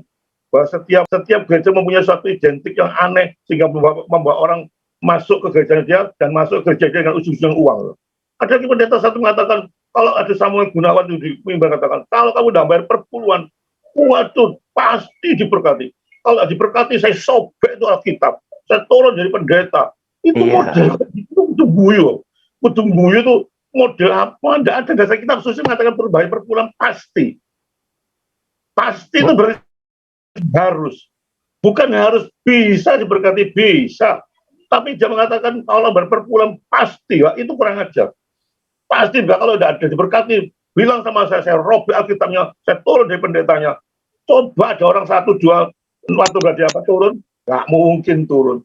bahwa setiap gereja mempunyai suatu identik yang aneh sehingga membawa orang masuk ke gereja dia dan masuk ke gereja dia dengan ujung-ujung uang. Ada pendeta satu mengatakan, kalau ada Samuel Gunawan itu di mimbar katakan, kalau kamu udah bayar perpuluhan, waduh pasti diberkati. Kalau diberkati saya sobek itu Alkitab, saya turun dari pendeta. Itu model itu guyu. Itu guyu itu model apa? Tidak ada dasar kitab suci mengatakan bayar perpuluhan pasti. Pasti itu berarti harus. Bukan harus, bisa diberkati, bisa. Tapi dia mengatakan kalau berperpuluhan pasti, Pak, itu kurang ajar. Pasti, Pak, kalau tidak ada diberkati, bilang sama saya robek Alkitabnya, saya turun dari pendetanya. Coba ada orang satu, dua, waktu berarti apa turun? Nggak mungkin turun.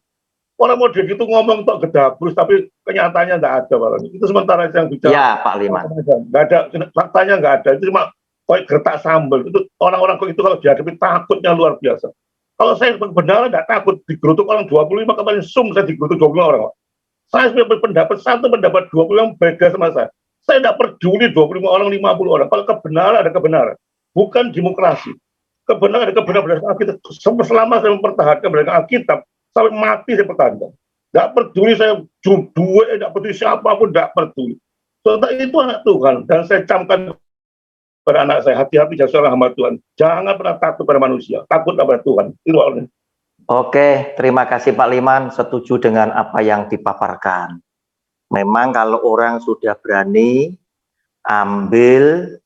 Orang model gitu ngomong tok gedabrus, tapi kenyataannya nggak ada, Pak. Itu sementara yang bicara. Ya, Pak Liman. Nggak ada, faktanya nggak ada. Itu cuma kayak gertak sambal. Itu orang-orang kok itu kalau dihadapi takutnya luar biasa. Kalau saya benar tidak takut digerutuk orang 25 kemarin saya digerutuk 25 orang. Saya punya pendapat satu, pendapat 20 yang beda sama saya. Saya tidak peduli 25 orang, 50 orang. Kalau kebenaran ada kebenaran, bukan demokrasi. Kebenaran ada kebenaran berdasarkan Alkitab. Selama saya mempertahankan berdasarkan Alkitab, sampai mati saya pertahankan. Tidak peduli saya duit, tidak peduli siapapun, tidak peduli. Soalnya itu anak Tuhan, dan saya camkan pada anak saya, hati-hati jadi seorang hamba Tuhan. Jangan pernah takut pada manusia, takut pada Tuhan. Itu awalnya. Oke, terima kasih Pak Liman, setuju dengan apa yang dipaparkan. Memang kalau orang sudah berani ambil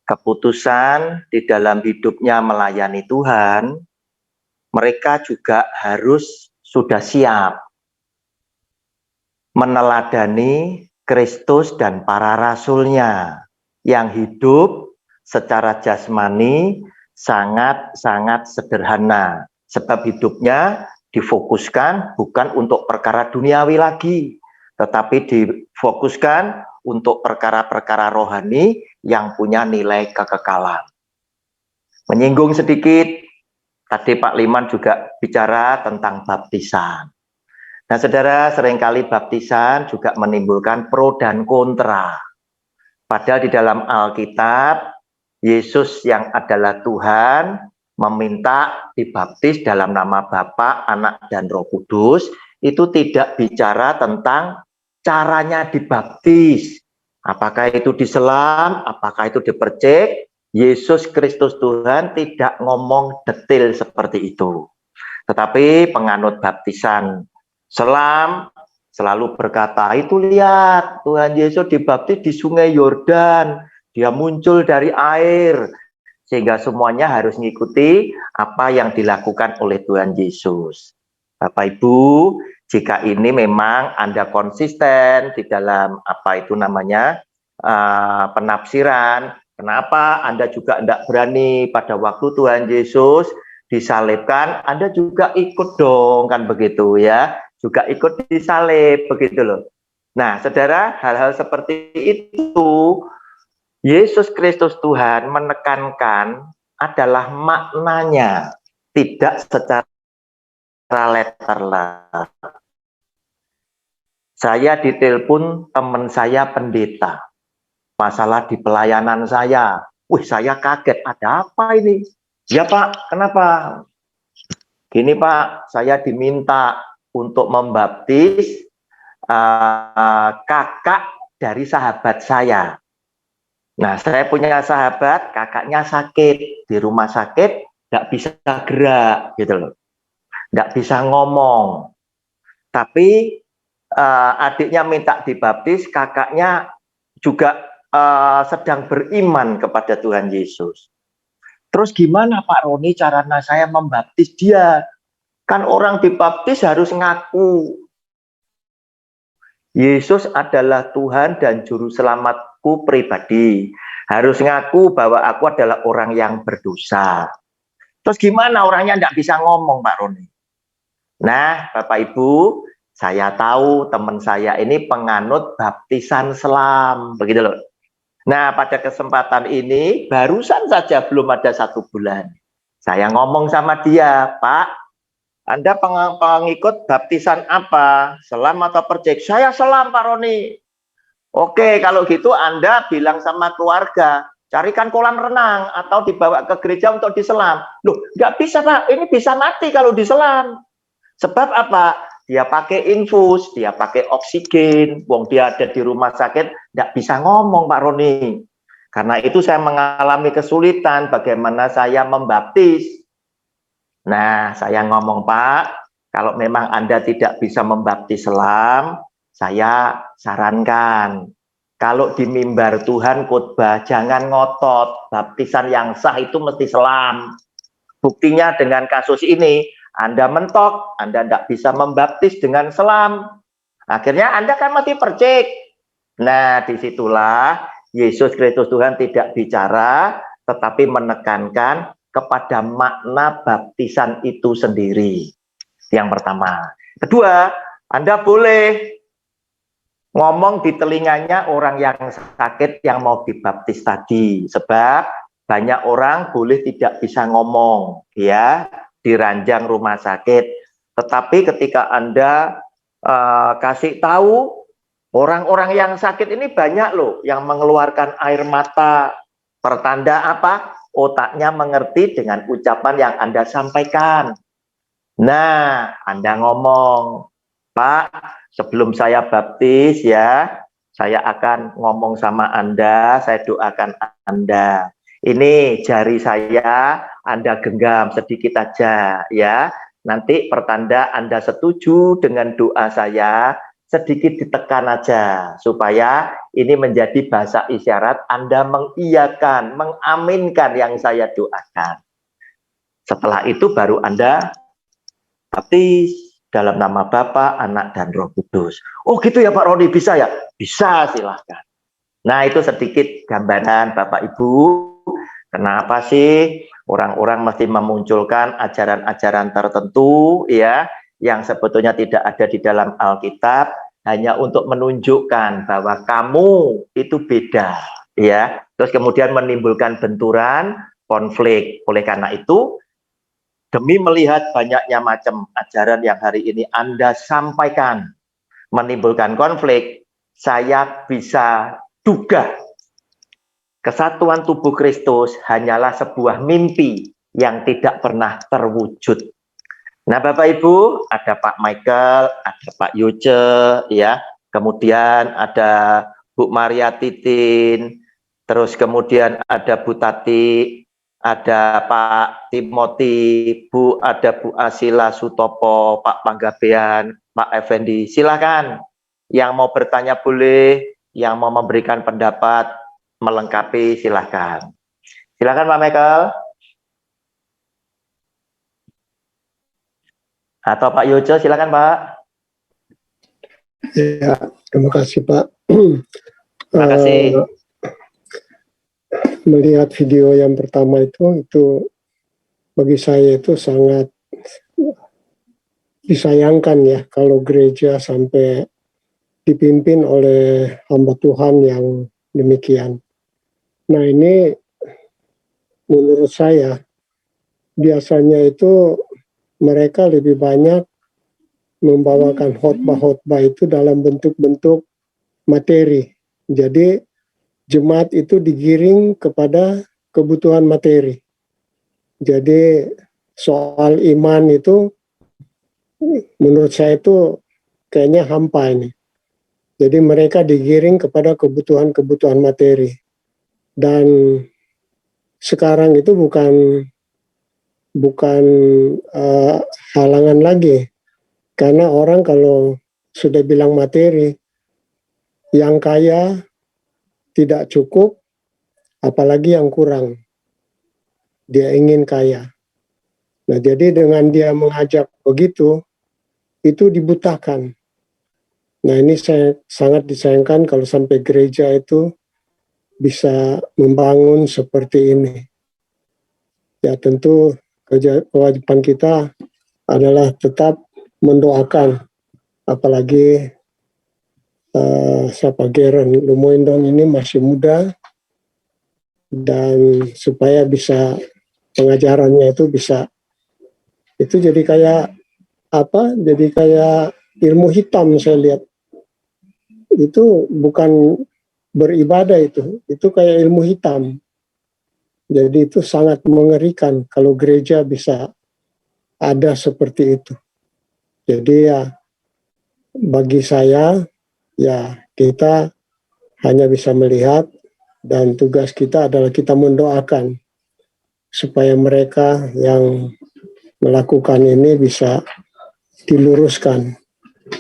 keputusan di dalam hidupnya melayani Tuhan, mereka juga harus sudah siap meneladani Kristus dan para rasulnya yang hidup secara jasmani sangat-sangat sederhana. Sebab hidupnya difokuskan bukan untuk perkara duniawi lagi, tetapi difokuskan untuk perkara-perkara rohani yang punya nilai kekekalan. Menyinggung sedikit, tadi Pak Liman juga bicara tentang baptisan. Nah, saudara, seringkali baptisan juga menimbulkan pro dan kontra. Padahal di dalam Alkitab, Yesus yang adalah Tuhan meminta dibaptis dalam nama Bapa, Anak, dan Roh Kudus. Itu tidak bicara tentang caranya dibaptis. Apakah itu diselam, apakah itu dipercik. Yesus Kristus Tuhan tidak ngomong detail seperti itu. Tetapi penganut baptisan selam selalu berkata, itu lihat Tuhan Yesus dibaptis di sungai Yordan, dia muncul dari air, sehingga semuanya harus mengikuti apa yang dilakukan oleh Tuhan Yesus. Bapak Ibu, jika ini memang Anda konsisten di dalam apa itu namanya penafsiran, kenapa Anda juga tidak berani pada waktu Tuhan Yesus disalibkan, Anda juga ikut dong, kan begitu ya, juga ikut disalib, begitu loh. Nah, saudara, hal-hal seperti itu Yesus Kristus Tuhan menekankan adalah maknanya, tidak secara letterlah. Saya ditelepon teman saya pendeta, masalah di pelayanan saya. Wih, saya kaget, ada apa ini? Ya Pak, kenapa? Gini Pak, saya diminta untuk membaptis kakak dari sahabat saya. Nah, saya punya sahabat, kakaknya sakit, di rumah sakit, nggak bisa gerak, gitu loh. Nggak bisa ngomong. Tapi adiknya minta dibaptis, kakaknya juga sedang beriman kepada Tuhan Yesus. Terus gimana Pak Roni caranya saya membaptis dia? Kan orang dibaptis harus ngaku Yesus adalah Tuhan dan Juru Selamatku pribadi. Harus ngaku bahwa aku adalah orang yang berdosa. Terus gimana orangnya tidak bisa ngomong Pak Roni? Nah Bapak Ibu, saya tahu teman saya ini penganut baptisan selam. Begitu loh. Nah, pada kesempatan ini, barusan saja belum ada 1 bulan. Saya ngomong sama dia, Pak, Anda pengikut baptisan apa? Selam atau percik? Saya selam, Pak Roni. Oke, kalau gitu Anda bilang sama keluarga, carikan kolam renang atau dibawa ke gereja untuk diselam. Loh, nggak bisa, Pak. Ini bisa mati kalau diselam. Sebab apa? Dia pakai infus, dia pakai oksigen, wong dia ada di rumah sakit, tidak bisa ngomong Pak Roni. Karena itu saya mengalami kesulitan bagaimana saya membaptis. Nah, saya ngomong Pak, kalau memang Anda tidak bisa membaptis selam, saya sarankan, kalau di mimbar Tuhan khotbah, jangan ngotot, baptisan yang sah itu mesti selam. Buktinya dengan kasus ini, Anda mentok, Anda tidak bisa membaptis dengan selam. Akhirnya Anda kan mati percik. Nah, disitulah Yesus Kristus Tuhan tidak bicara, tetapi menekankan kepada makna baptisan itu sendiri. Yang pertama. Kedua, Anda boleh ngomong di telinganya orang yang sakit yang mau dibaptis tadi. Sebab banyak orang boleh tidak bisa ngomong, ya, di ranjang rumah sakit. Tetapi ketika Anda kasih tahu, orang-orang yang sakit ini banyak loh yang mengeluarkan air mata. Pertanda apa? Otaknya mengerti dengan ucapan yang Anda sampaikan. Nah, Anda ngomong, Pak, sebelum saya baptis ya, saya akan ngomong sama Anda, saya doakan Anda. Ini jari saya Anda genggam sedikit aja ya. Nanti pertanda Anda setuju dengan doa saya, sedikit ditekan aja supaya ini menjadi bahasa isyarat Anda mengiyakan, mengaminkan yang saya doakan. Setelah itu baru Anda baptis dalam nama Bapa, Anak, dan Roh Kudus. Oh gitu ya Pak Roni, bisa ya? Bisa, silahkan. Nah itu sedikit gambaran Bapak Ibu. Kenapa sih orang-orang mesti memunculkan ajaran-ajaran tertentu ya yang sebetulnya tidak ada di dalam Alkitab hanya untuk menunjukkan bahwa kamu itu beda ya. Terus kemudian menimbulkan benturan, konflik. Oleh karena itu demi melihat banyaknya macam ajaran yang hari ini Anda sampaikan menimbulkan konflik, saya bisa duga kesatuan tubuh Kristus hanyalah sebuah mimpi yang tidak pernah terwujud. Nah, Bapak Ibu, ada Pak Michael, ada Pak Yoce, ya, kemudian ada Bu Maria Titin, terus kemudian ada Bu Tati, ada Pak Timothy, ada Bu Asila Sutopo, Pak Panggabean, Pak Effendi. Silakan, yang mau bertanya boleh, yang mau memberikan pendapat melengkapi silahkan. Silahkan Pak Michael. Atau Pak Yoce, silahkan Pak. Ya, terima kasih Pak. Terima kasih. Melihat video yang pertama itu bagi saya itu sangat disayangkan ya kalau gereja sampai dipimpin oleh hamba Tuhan yang demikian. Nah ini menurut saya biasanya itu mereka lebih banyak membawakan khotbah-khotbah itu dalam bentuk-bentuk materi. Jadi jemaat itu digiring kepada kebutuhan materi. Jadi soal iman itu menurut saya itu kayaknya hampa ini. Jadi mereka digiring kepada kebutuhan-kebutuhan materi. Dan sekarang itu bukan halangan lagi. Karena orang kalau sudah bilang materi, yang kaya tidak cukup, apalagi yang kurang. Dia ingin kaya. Nah, jadi dengan dia mengajak begitu, itu dibutakan. Nah, ini saya sangat disayangkan kalau sampai gereja itu bisa membangun seperti ini. Ya, tentu kewajiban kita adalah tetap mendoakan, apalagi siapa Geren Lumoindong ini masih muda, dan supaya bisa pengajarannya itu bisa, itu jadi kayak apa, jadi kayak ilmu hitam. Saya lihat itu bukan beribadah, itu kayak ilmu hitam. Jadi itu sangat mengerikan kalau gereja bisa ada seperti itu. Jadi ya bagi saya, ya kita hanya bisa melihat, dan tugas kita adalah kita mendoakan supaya mereka yang melakukan ini bisa diluruskan.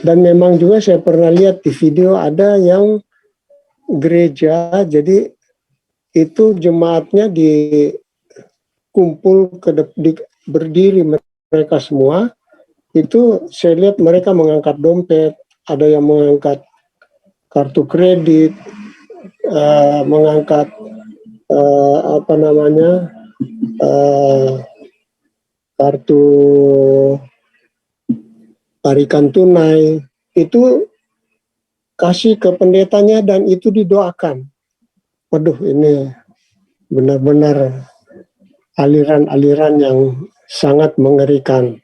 Dan memang juga saya pernah lihat di video ada yang gereja, jadi itu jemaatnya dikumpul berdiri mereka semua. Itu saya lihat mereka mengangkat dompet, ada yang mengangkat kartu kredit, mengangkat kartu tarikan tunai, itu kasih ke pendetanya dan itu didoakan. Waduh, ini benar-benar aliran-aliran yang sangat mengerikan.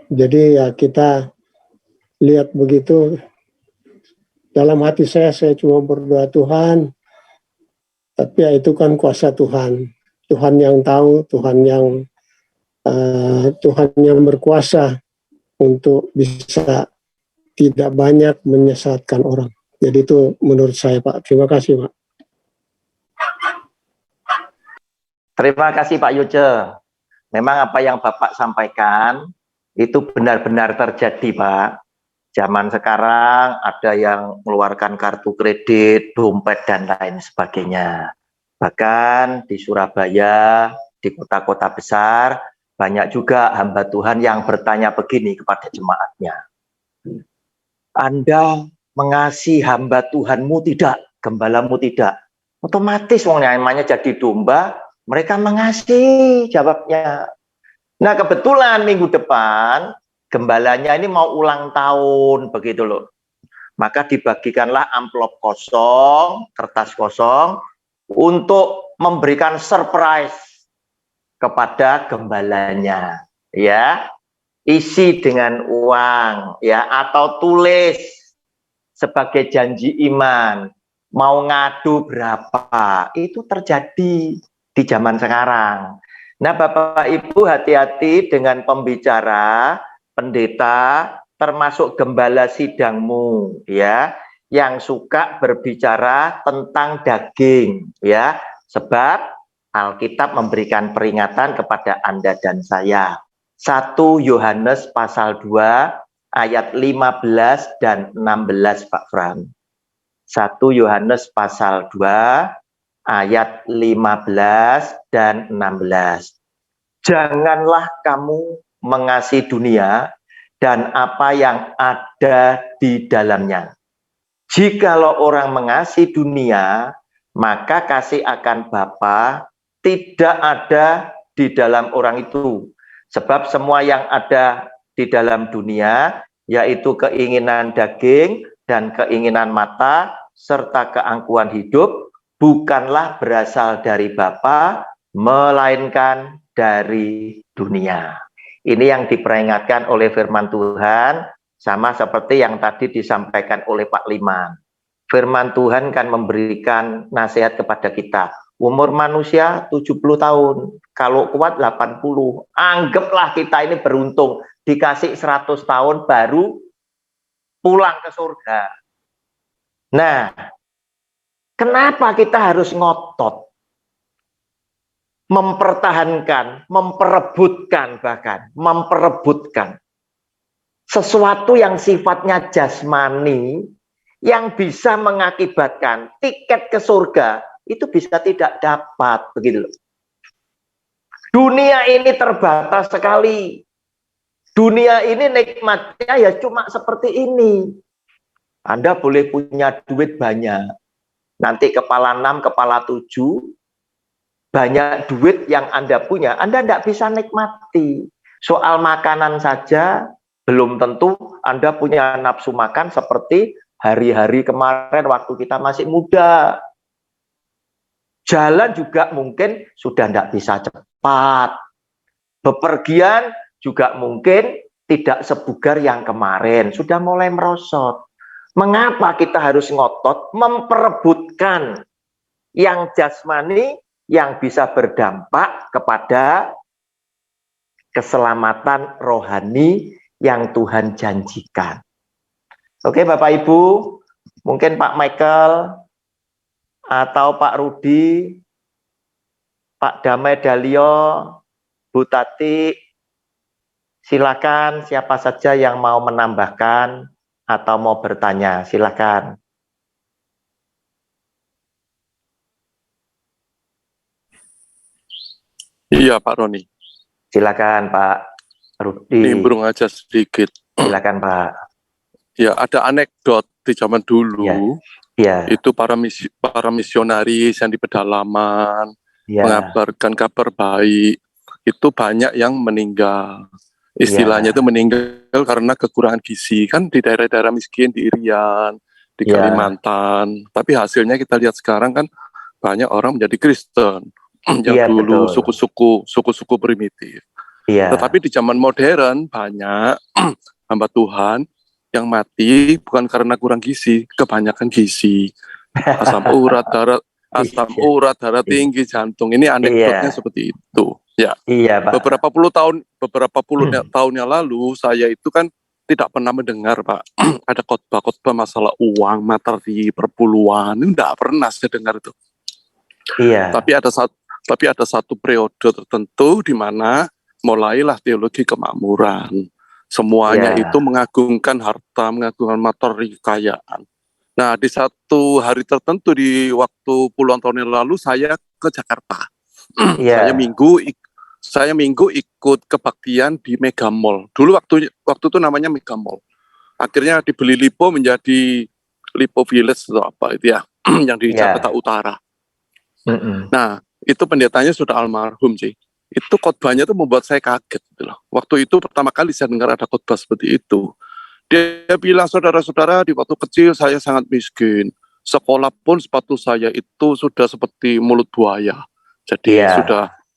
Jadi ya kita lihat begitu, dalam hati saya cuma berdoa, Tuhan, tapi ya itu kan kuasa Tuhan. Tuhan yang tahu, Tuhan yang berkuasa untuk bisa tidak banyak menyesatkan orang. Jadi itu menurut saya, Pak. Terima kasih, Pak. Terima kasih Pak Yoce. Memang apa yang Bapak sampaikan itu benar-benar terjadi, Pak. Zaman sekarang ada yang mengeluarkan kartu kredit, dompet, dan lain sebagainya. Bahkan di Surabaya, di kota-kota besar, banyak juga hamba Tuhan yang bertanya begini kepada jemaatnya. Anda mengasihi hamba Tuhanmu tidak, gembalamu tidak? Otomatis namanya jadi domba, mereka mengasihi, jawabnya. Nah, kebetulan minggu depan gembalanya ini mau ulang tahun, begitu loh. Maka dibagikanlah amplop kosong, kertas kosong, untuk memberikan surprise kepada gembalanya, ya. Isi dengan uang, ya, atau tulis sebagai janji iman, mau ngadu berapa. Itu terjadi di zaman sekarang. Nah, Bapak Ibu hati-hati dengan pembicara, pendeta, termasuk gembala sidangmu, ya, yang suka berbicara tentang daging, ya, sebab Alkitab memberikan peringatan kepada Anda dan saya. 1 Yohanes pasal 2 ayat 15 dan 16, Pak Fran. 1 Yohanes pasal 2 ayat 15 dan 16. Janganlah kamu mengasihi dunia dan apa yang ada di dalamnya. Jikalau orang mengasihi dunia, maka kasih akan Bapa tidak ada di dalam orang itu. Sebab semua yang ada di dalam dunia, yaitu keinginan daging dan keinginan mata, serta keangkuhan hidup, bukanlah berasal dari Bapa, melainkan dari dunia. Ini yang diperingatkan oleh firman Tuhan, sama seperti yang tadi disampaikan oleh Pak Liman. Firman Tuhan kan memberikan nasihat kepada kita. Umur manusia 70 tahun, kalau kuat 80. Anggaplah kita ini beruntung, dikasih 100 tahun baru pulang ke surga. Nah, kenapa kita harus ngotot? Mempertahankan, memperebutkan, bahkan memperebutkan sesuatu yang sifatnya jasmani, yang bisa mengakibatkan tiket ke surga itu bisa tidak dapat, begitu loh. Dunia ini terbatas sekali. Dunia ini nikmatnya ya cuma seperti ini. Anda boleh punya duit banyak. Nanti kepala 6, kepala 7, banyak duit yang Anda punya, Anda tidak bisa nikmati. Soal makanan saja, belum tentu Anda punya nafsu makan seperti hari-hari kemarin waktu kita masih muda. Jalan juga mungkin sudah tidak bisa cepat. Bepergian juga mungkin tidak sebugar yang kemarin, sudah mulai merosot. Mengapa kita harus ngotot memperebutkan yang jasmani yang bisa berdampak kepada keselamatan rohani yang Tuhan janjikan? Oke Bapak Ibu, mungkin Pak Michael atau Pak Rudi, Pak Damai Dalio, Bu Tati, silakan siapa saja yang mau menambahkan atau mau bertanya, silakan. Iya Pak Roni, Silakan Pak Rudi. nimbrung aja sedikit. Silakan Pak. Ya, ada anekdot di zaman dulu, Ya, itu para misionaris yang di pedalaman, ya, mengabarkan kabar baik, itu banyak yang meninggal. Istilahnya itu meninggal karena kekurangan gizi, kan di daerah-daerah miskin, di Irian, di Ya. Kalimantan. Tapi hasilnya kita lihat sekarang kan banyak orang menjadi Kristen, yang Iya, dulu betul. suku-suku primitif. Iya, Tetapi di zaman modern banyak hamba Tuhan yang mati bukan karena kurang gizi, kebanyakan gizi. Asam urat, darah tinggi, jantung. Ini anekdotnya Iya. seperti itu. Ya, iya Pak. beberapa puluh tahun yang lalu saya itu kan tidak pernah mendengar Pak ada khotbah-khotbah masalah uang, materi, perpuluhan. Ini tidak pernah saya dengar itu. Iya, Tapi ada satu periode tertentu di mana mulailah teologi kemakmuran. Semuanya Iya. itu mengagungkan harta, mengagungkan materi, kekayaan. Nah, di satu hari tertentu di waktu puluhan tahun yang lalu saya ke Jakarta. Iya. Saya minggu ikut kebaktian di Mega Mall. Dulu waktu itu namanya Mega Mall. Akhirnya dibeli Lipo menjadi Lipo Village atau apa itu ya, yang di Iya. Jakarta Utara. Mm-mm. Nah, itu pendetanya sudah almarhum sih. Itu khotbahnya tuh membuat saya kaget gitu loh. Waktu itu pertama kali saya dengar ada khotbah seperti itu. Dia bilang, saudara-saudara, di waktu kecil saya sangat miskin. Sekolah pun sepatu saya itu sudah seperti mulut buaya. Jadi Iya.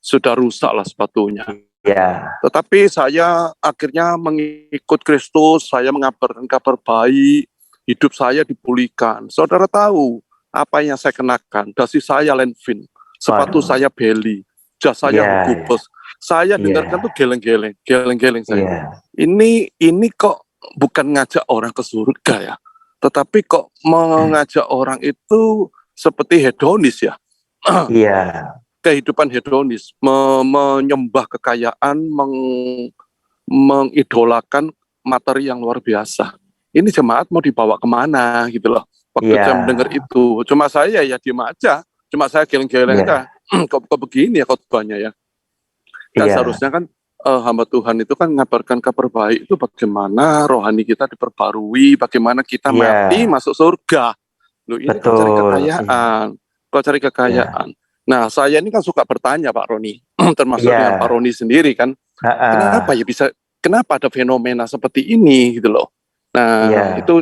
sudah rusak lah sepatunya. Iya. Tetapi saya akhirnya mengikut Kristus, saya mengabarkan kabar baik, hidup saya dipulihkan. Saudara tahu apa yang saya kenakan? Dasi saya Lenvin, sepatu Waduh. saya Belly, jas saya Iya, Hugo Boss. Saya Iya. dengarkan tuh geleng-geleng saya. Iya. Ini kok bukan ngajak orang ke surga ya, tetapi kok mengajak orang itu seperti hedonis ya. Iya. Kehidupan hedonis, menyembah kekayaan, mengidolakan materi yang luar biasa. Ini jemaat mau dibawa kemana gitu loh. Waktu Iya. saya mendengar itu, cuma saya ya diem aja, cuma saya geleng-geleng Iya. aja. Kok begini ya khotbahnya ya. Kan Iya. seharusnya kan hamba Tuhan itu kan mengabarkan kabar baik itu bagaimana rohani kita diperbarui, bagaimana kita Iya. mati masuk surga. Loh ini kok cari Betul. kekayaan, kok cari kekayaan. Nah, saya ini kan suka bertanya Pak Roni, termasuk Iya. dengan Pak Roni sendiri kan, kenapa ada fenomena seperti ini gitu loh. Nah, Iya. itu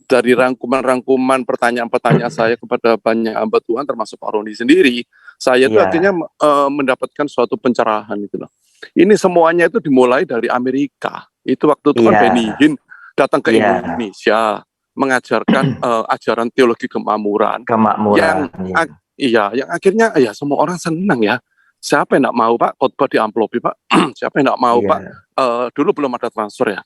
dari rangkuman-rangkuman pertanyaan-pertanyaan saya kepada banyak hamba Tuhan termasuk Pak Roni sendiri, saya itu Iya. akhirnya mendapatkan suatu pencerahan gitu loh. Ini semuanya itu dimulai dari Amerika. Itu waktu itu kan Iya. Benny Hinn datang ke Iya. Indonesia mengajarkan ajaran teologi kemakmuran. Kemakmuran. Yang akhirnya ya semua orang senang ya. Siapa yang tidak mau Pak khotbah di amplopi Pak? Siapa yang tidak mau Iya. Pak? Dulu belum ada transfer ya.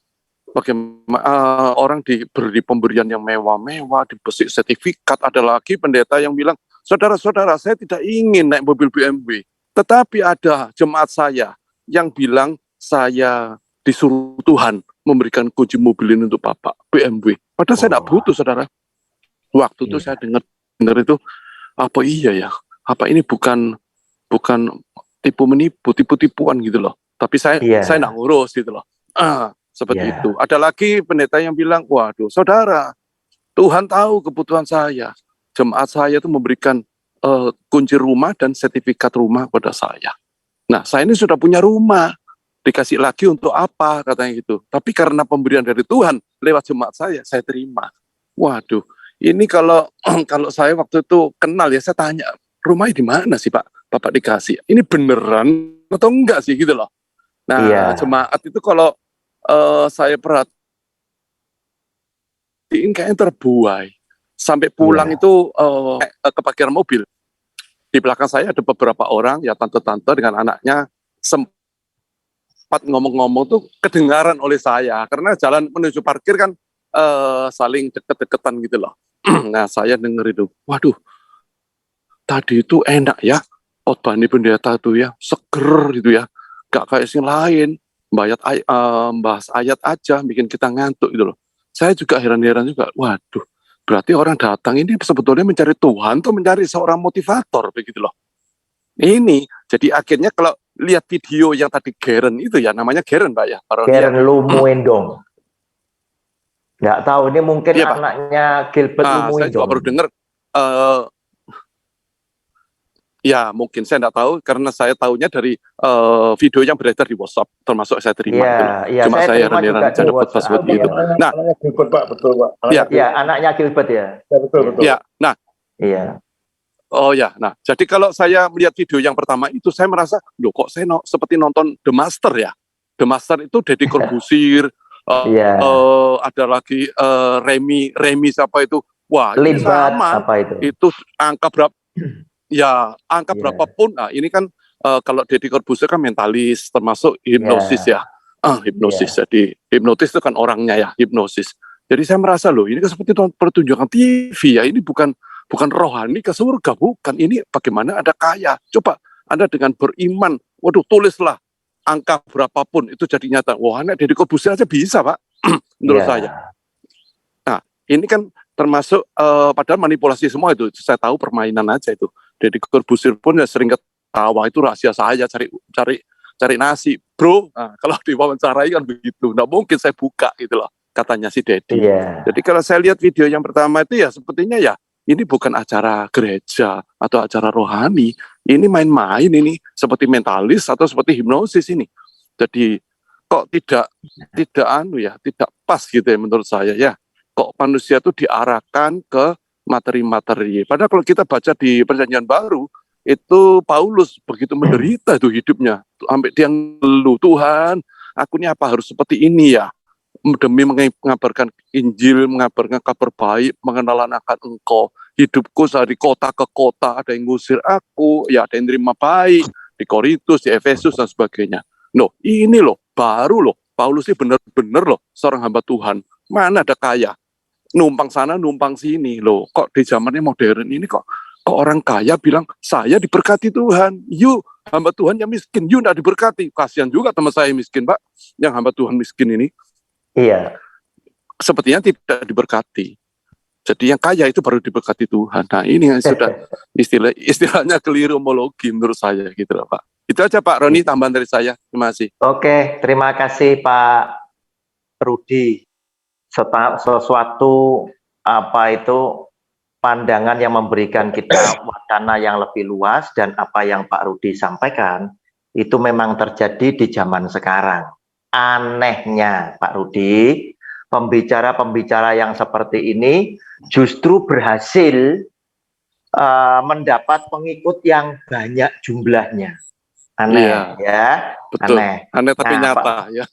Bagaimana orang diberi pemberian yang mewah-mewah, diberi sertifikat. Ada lagi pendeta yang bilang, saudara-saudara saya tidak ingin naik mobil BMW. Tetapi ada jemaat saya yang bilang saya disuruh Tuhan memberikan kunci mobil ini untuk Bapak BMW. Padahal saya tidak butuh saudara. Waktu itu Iya. saya dengar itu, apa iya ya? Apa ini bukan tipu menipu, tipu-tipuan gitu loh. Tapi saya Iya. nggak ngurus gitu loh. Seperti Iya. itu. Ada lagi pendeta yang bilang, waduh, saudara, Tuhan tahu kebutuhan saya. Jemaat saya itu memberikan kunci rumah dan sertifikat rumah pada saya. Nah, saya ini sudah punya rumah. Dikasih lagi untuk apa, katanya gitu. Tapi karena pemberian dari Tuhan lewat jemaat saya terima. Waduh, ini kalau kalau saya waktu itu kenal ya, saya tanya, rumahnya di mana sih Pak? Bapak dikasih. Ini beneran atau enggak sih gitu loh. Nah, Iya. jemaat itu kalau saya perhatiin kayaknya terbuai. Sampai pulang Iya. itu ke parkiran mobil. Di belakang saya ada beberapa orang, ya tante-tante dengan anaknya, sempat ngomong-ngomong tuh kedengaran oleh saya. Karena jalan menuju parkir kan saling deket-deketan gitu loh. Nah, saya denger itu, waduh, tadi itu enak ya, khotbah ini pendeta tuh ya, seger gitu ya. Gak kayak yang lain, bahas ayat aja, bikin kita ngantuk gitu loh. Saya juga heran-heran juga, waduh, berarti orang datang ini sebetulnya mencari Tuhan atau mencari seorang motivator begitu loh. Ini, jadi akhirnya kalau lihat video yang tadi Geren itu ya, namanya Geren Pak ya, Pak Roni ya. Karen Lumuendong. Nggak tahu, ini mungkin Iya, Pak. anaknya Gilbert Saya juga Lumuendong. baru dengar, ya mungkin saya nggak tahu karena saya tahunya dari video yang beredar di WhatsApp, termasuk saya terima. Iya, gitu loh. iya, Cuma saya saya terima heran-heran juga aja di dapat WhatsApp, seperti iya. itu. Nah, Anaknya Gilbert, Pak, betul Pak. Iya. Iya, anaknya Gilbert ya. Ya, betul, betul. ya, nah, Iya. oh ya, nah, jadi kalau saya melihat video yang pertama itu, saya merasa, loh kok saya seperti nonton The Master ya. The Master itu Deddy Corbuzier, Iya. ada lagi Remy siapa itu, wah ini Libat sama, apa itu? itu angka berapa, ya angka Iya. berapapun, nah ini kan kalau Deddy Corbuzier kan mentalis, termasuk hipnosis ya, hipnosis, jadi hipnotis itu kan orangnya ya, hipnosis. Jadi saya merasa loh, ini kan seperti pertunjukan TV ya, ini bukan rohani ke surga, bukan. Ini bagaimana Anda kaya. Coba Anda dengan beriman, waduh tulislah angka berapapun itu jadi nyata. Wah, anak Deddy Corbuzier aja bisa Pak, menurut Iya. saya. Nah, ini kan termasuk padahal manipulasi semua itu. Saya tahu permainan aja itu. Deddy Corbuzier pun ya sering ketawa, itu rahasia saya cari nasi, bro. Nah, kalau diwawancarai kan begitu. Nggak mungkin saya buka gitu loh, katanya si Deddy. Iya. Jadi kalau saya lihat video yang pertama itu ya sepertinya ya ini bukan acara gereja atau acara rohani, ini main-main, ini seperti mentalis atau seperti hipnosis ini. Jadi kok tidak pas gitu ya menurut saya ya. Kok manusia itu diarahkan ke materi-materi. Padahal kalau kita baca di Perjanjian Baru, itu Paulus begitu menderita itu hidupnya, sampai dia ngeluh, Tuhan, aku ini apa harus seperti ini ya? Demi mengabarkan Injil, mengabarkan kabar baik, mengenalan akan Engkau. Hidupku dari kota ke kota, ada yang ngusir aku, ya ada yang terima baik, di Korintus, di Efesus, dan sebagainya. Loh, ini loh, baru loh, Paulus ini benar-benar loh, seorang hamba Tuhan. Mana ada kaya? Numpang sana, numpang sini. Loh, kok di zamannya modern ini kok orang kaya bilang, saya diberkati Tuhan. You, hamba Tuhan yang miskin, you tidak diberkati. Kasihan juga teman saya miskin, Pak, yang hamba Tuhan miskin ini. Iya. Sepertinya tidak diberkati. Jadi yang kaya itu baru diberkati Tuhan. Nah ini yang sudah istilahnya keliru homologi menurut saya gitu loh Pak. Itu aja Pak Roni, tambahan dari saya. Terima kasih. Oke, terima kasih Pak Rudi. Sesuatu apa itu pandangan yang memberikan kita wacana yang lebih luas, dan apa yang Pak Rudi sampaikan itu memang terjadi di zaman sekarang. Anehnya Pak Rudi, pembicara-pembicara yang seperti ini justru berhasil mendapat pengikut yang banyak jumlahnya. Aneh, Iya, ya, betul. aneh Tapi Nah, nyata ya.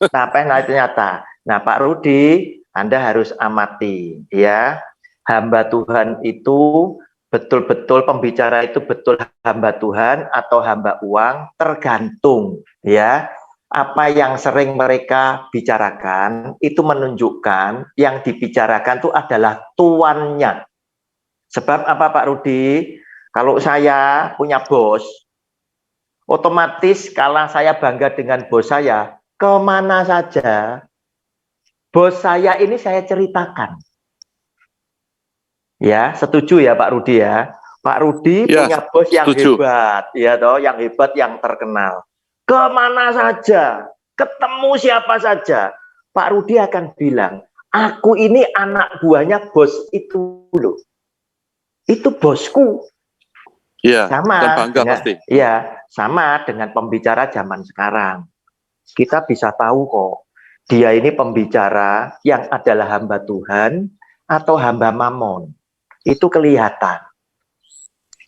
nyata. Nah Pak Rudi, Anda harus amati ya, hamba Tuhan itu betul-betul, pembicara itu betul hamba Tuhan atau hamba uang, tergantung ya. Apa yang sering mereka bicarakan itu menunjukkan yang dibicarakan itu adalah tuannya. Sebab apa Pak Rudi? Kalau saya punya bos, otomatis kalau saya bangga dengan bos saya, kemana saja bos saya ini saya ceritakan. Ya, setuju ya Pak Rudi ya. Pak Rudi Ya, punya bos yang setuju. hebat, ya toh, yang hebat, yang terkenal. Kemana saja, ketemu siapa saja, Pak Rudi akan bilang, aku ini anak buahnya bos itu loh. Itu bosku. Iya, dan Sama bangga dengan, pasti. ya, sama dengan pembicara zaman sekarang. Kita bisa tahu kok, dia ini pembicara yang adalah hamba Tuhan atau hamba mamon. Itu kelihatan.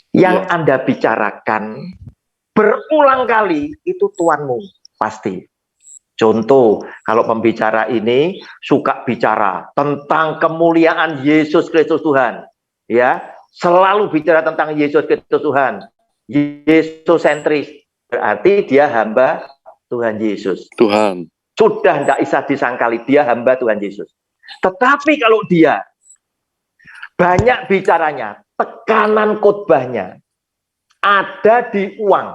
Yang Iya. Anda bicarakan berulang kali itu tuanmu pasti. Contoh, kalau pembicara ini suka bicara tentang kemuliaan Yesus Kristus Tuhan, ya, selalu bicara tentang Yesus Kristus Tuhan, Yesus sentris, berarti dia hamba Tuhan Yesus. Tuhan. Sudah tidak bisa disangkali, dia hamba Tuhan Yesus. Tetapi kalau dia banyak bicaranya, tekanan khotbahnya ada di uang,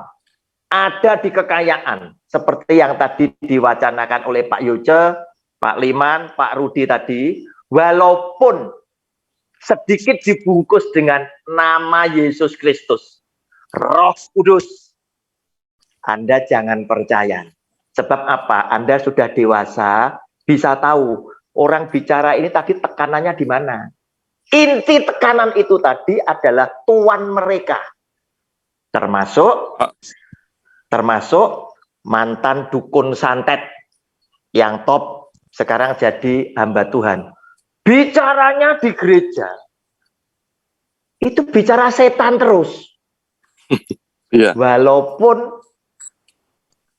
ada di kekayaan, seperti yang tadi diwacanakan oleh Pak Yoce, Pak Liman, Pak Rudi tadi, walaupun sedikit dibungkus dengan nama Yesus Kristus, Roh Kudus, Anda jangan percaya. Sebab apa? Anda sudah dewasa, bisa tahu orang bicara ini tadi tekanannya di mana. Inti tekanan itu tadi adalah tuan mereka, termasuk mantan dukun santet yang top sekarang jadi hamba Tuhan. Bicaranya di gereja itu bicara setan terus. Iya. Walaupun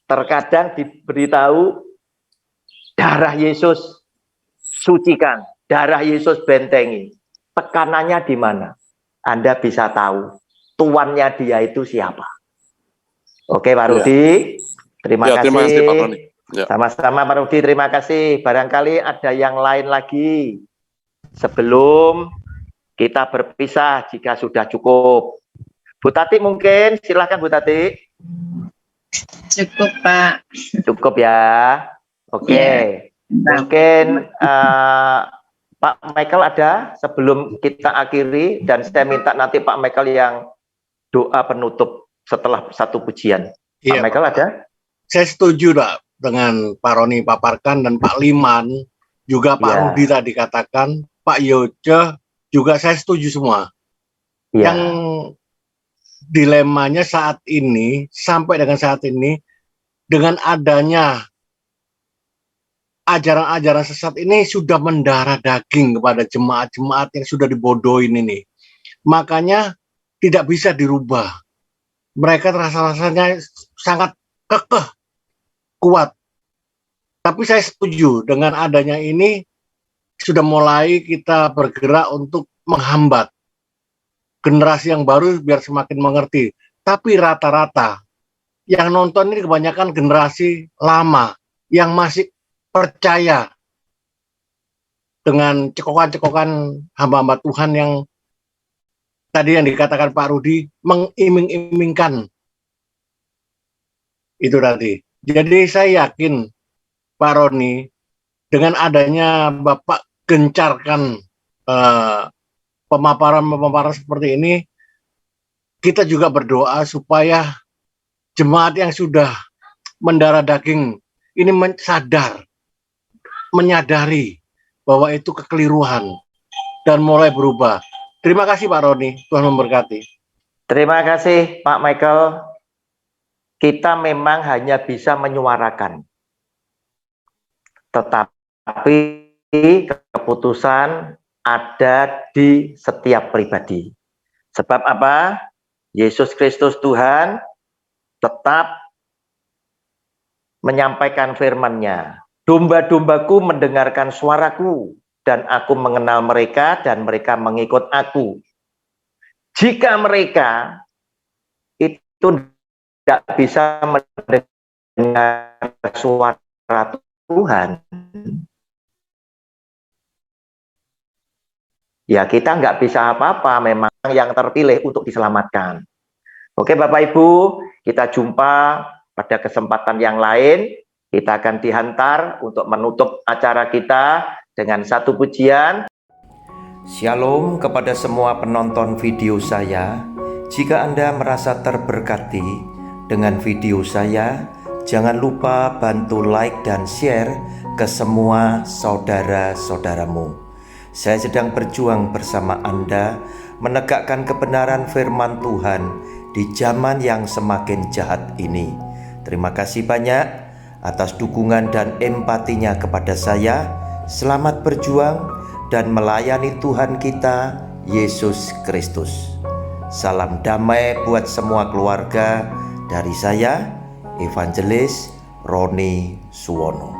terkadang diberitahu darah Yesus sucikan, darah Yesus bentengi. Tekanannya di mana? Anda bisa tahu tuannya dia itu siapa. Oke Pak Rudi, terima kasih. Terima kasih Pak Roni. Ya. Sama-sama Pak Rudi, terima kasih. Barangkali ada yang lain lagi sebelum kita berpisah jika sudah cukup. Bu Tati mungkin, silahkan Bu Tati. Cukup Pak. Cukup ya. Oke. Ya. Mungkin Pak Michael ada sebelum kita akhiri, dan saya minta nanti Pak Michael yang doa penutup setelah satu pujian. Pak Michael ada? Saya setuju Pak dengan Pak Roni paparkan dan Pak Liman, juga Pak Rudi tadi katakan, Pak Yoce juga saya setuju semua. Yang dilemanya saat ini, sampai dengan saat ini, dengan adanya ajaran-ajaran sesat ini sudah mendarah daging kepada jemaat-jemaat yang sudah dibodohin ini. Makanya tidak bisa dirubah. Mereka rasanya sangat kekeh, kuat. Tapi saya setuju dengan adanya ini sudah mulai kita bergerak untuk menghambat generasi yang baru biar semakin mengerti. Tapi rata-rata yang nonton ini kebanyakan generasi lama yang masih percaya dengan cekokan-cekokan hamba-hamba Tuhan yang tadi yang dikatakan Pak Rudi, mengiming-imingkan itu tadi. Jadi saya yakin Pak Roni, dengan adanya Bapak gencarkan pemaparan seperti ini, kita juga berdoa supaya jemaat yang sudah mendarah daging ini sadar, menyadari bahwa itu kekeliruan dan mulai berubah. Terima kasih Pak Roni, Tuhan memberkati. Terima kasih Pak Michael. Kita memang hanya bisa menyuarakan, tetapi keputusan ada di setiap pribadi. Sebab apa? Yesus Kristus Tuhan tetap menyampaikan firman-Nya. Domba-dombaku mendengarkan suaraku, dan aku mengenal mereka, dan mereka mengikut aku. Jika mereka itu tidak bisa mendengar suara Tuhan, ya kita nggak bisa apa-apa, memang yang terpilih untuk diselamatkan. Oke Bapak Ibu, kita jumpa pada kesempatan yang lain. Kita akan dihantar untuk menutup acara kita dengan satu pujian. Shalom kepada semua penonton video saya. Jika Anda merasa terberkati dengan video saya, jangan lupa bantu like dan share ke semua saudara-saudaramu. Saya sedang berjuang bersama Anda menegakkan kebenaran firman Tuhan di zaman yang semakin jahat ini. Terima kasih banyak atas dukungan dan empatinya kepada saya. Selamat berjuang dan melayani Tuhan kita, Yesus Kristus. Salam damai buat semua keluarga dari saya, Evangelis Roni Suwono.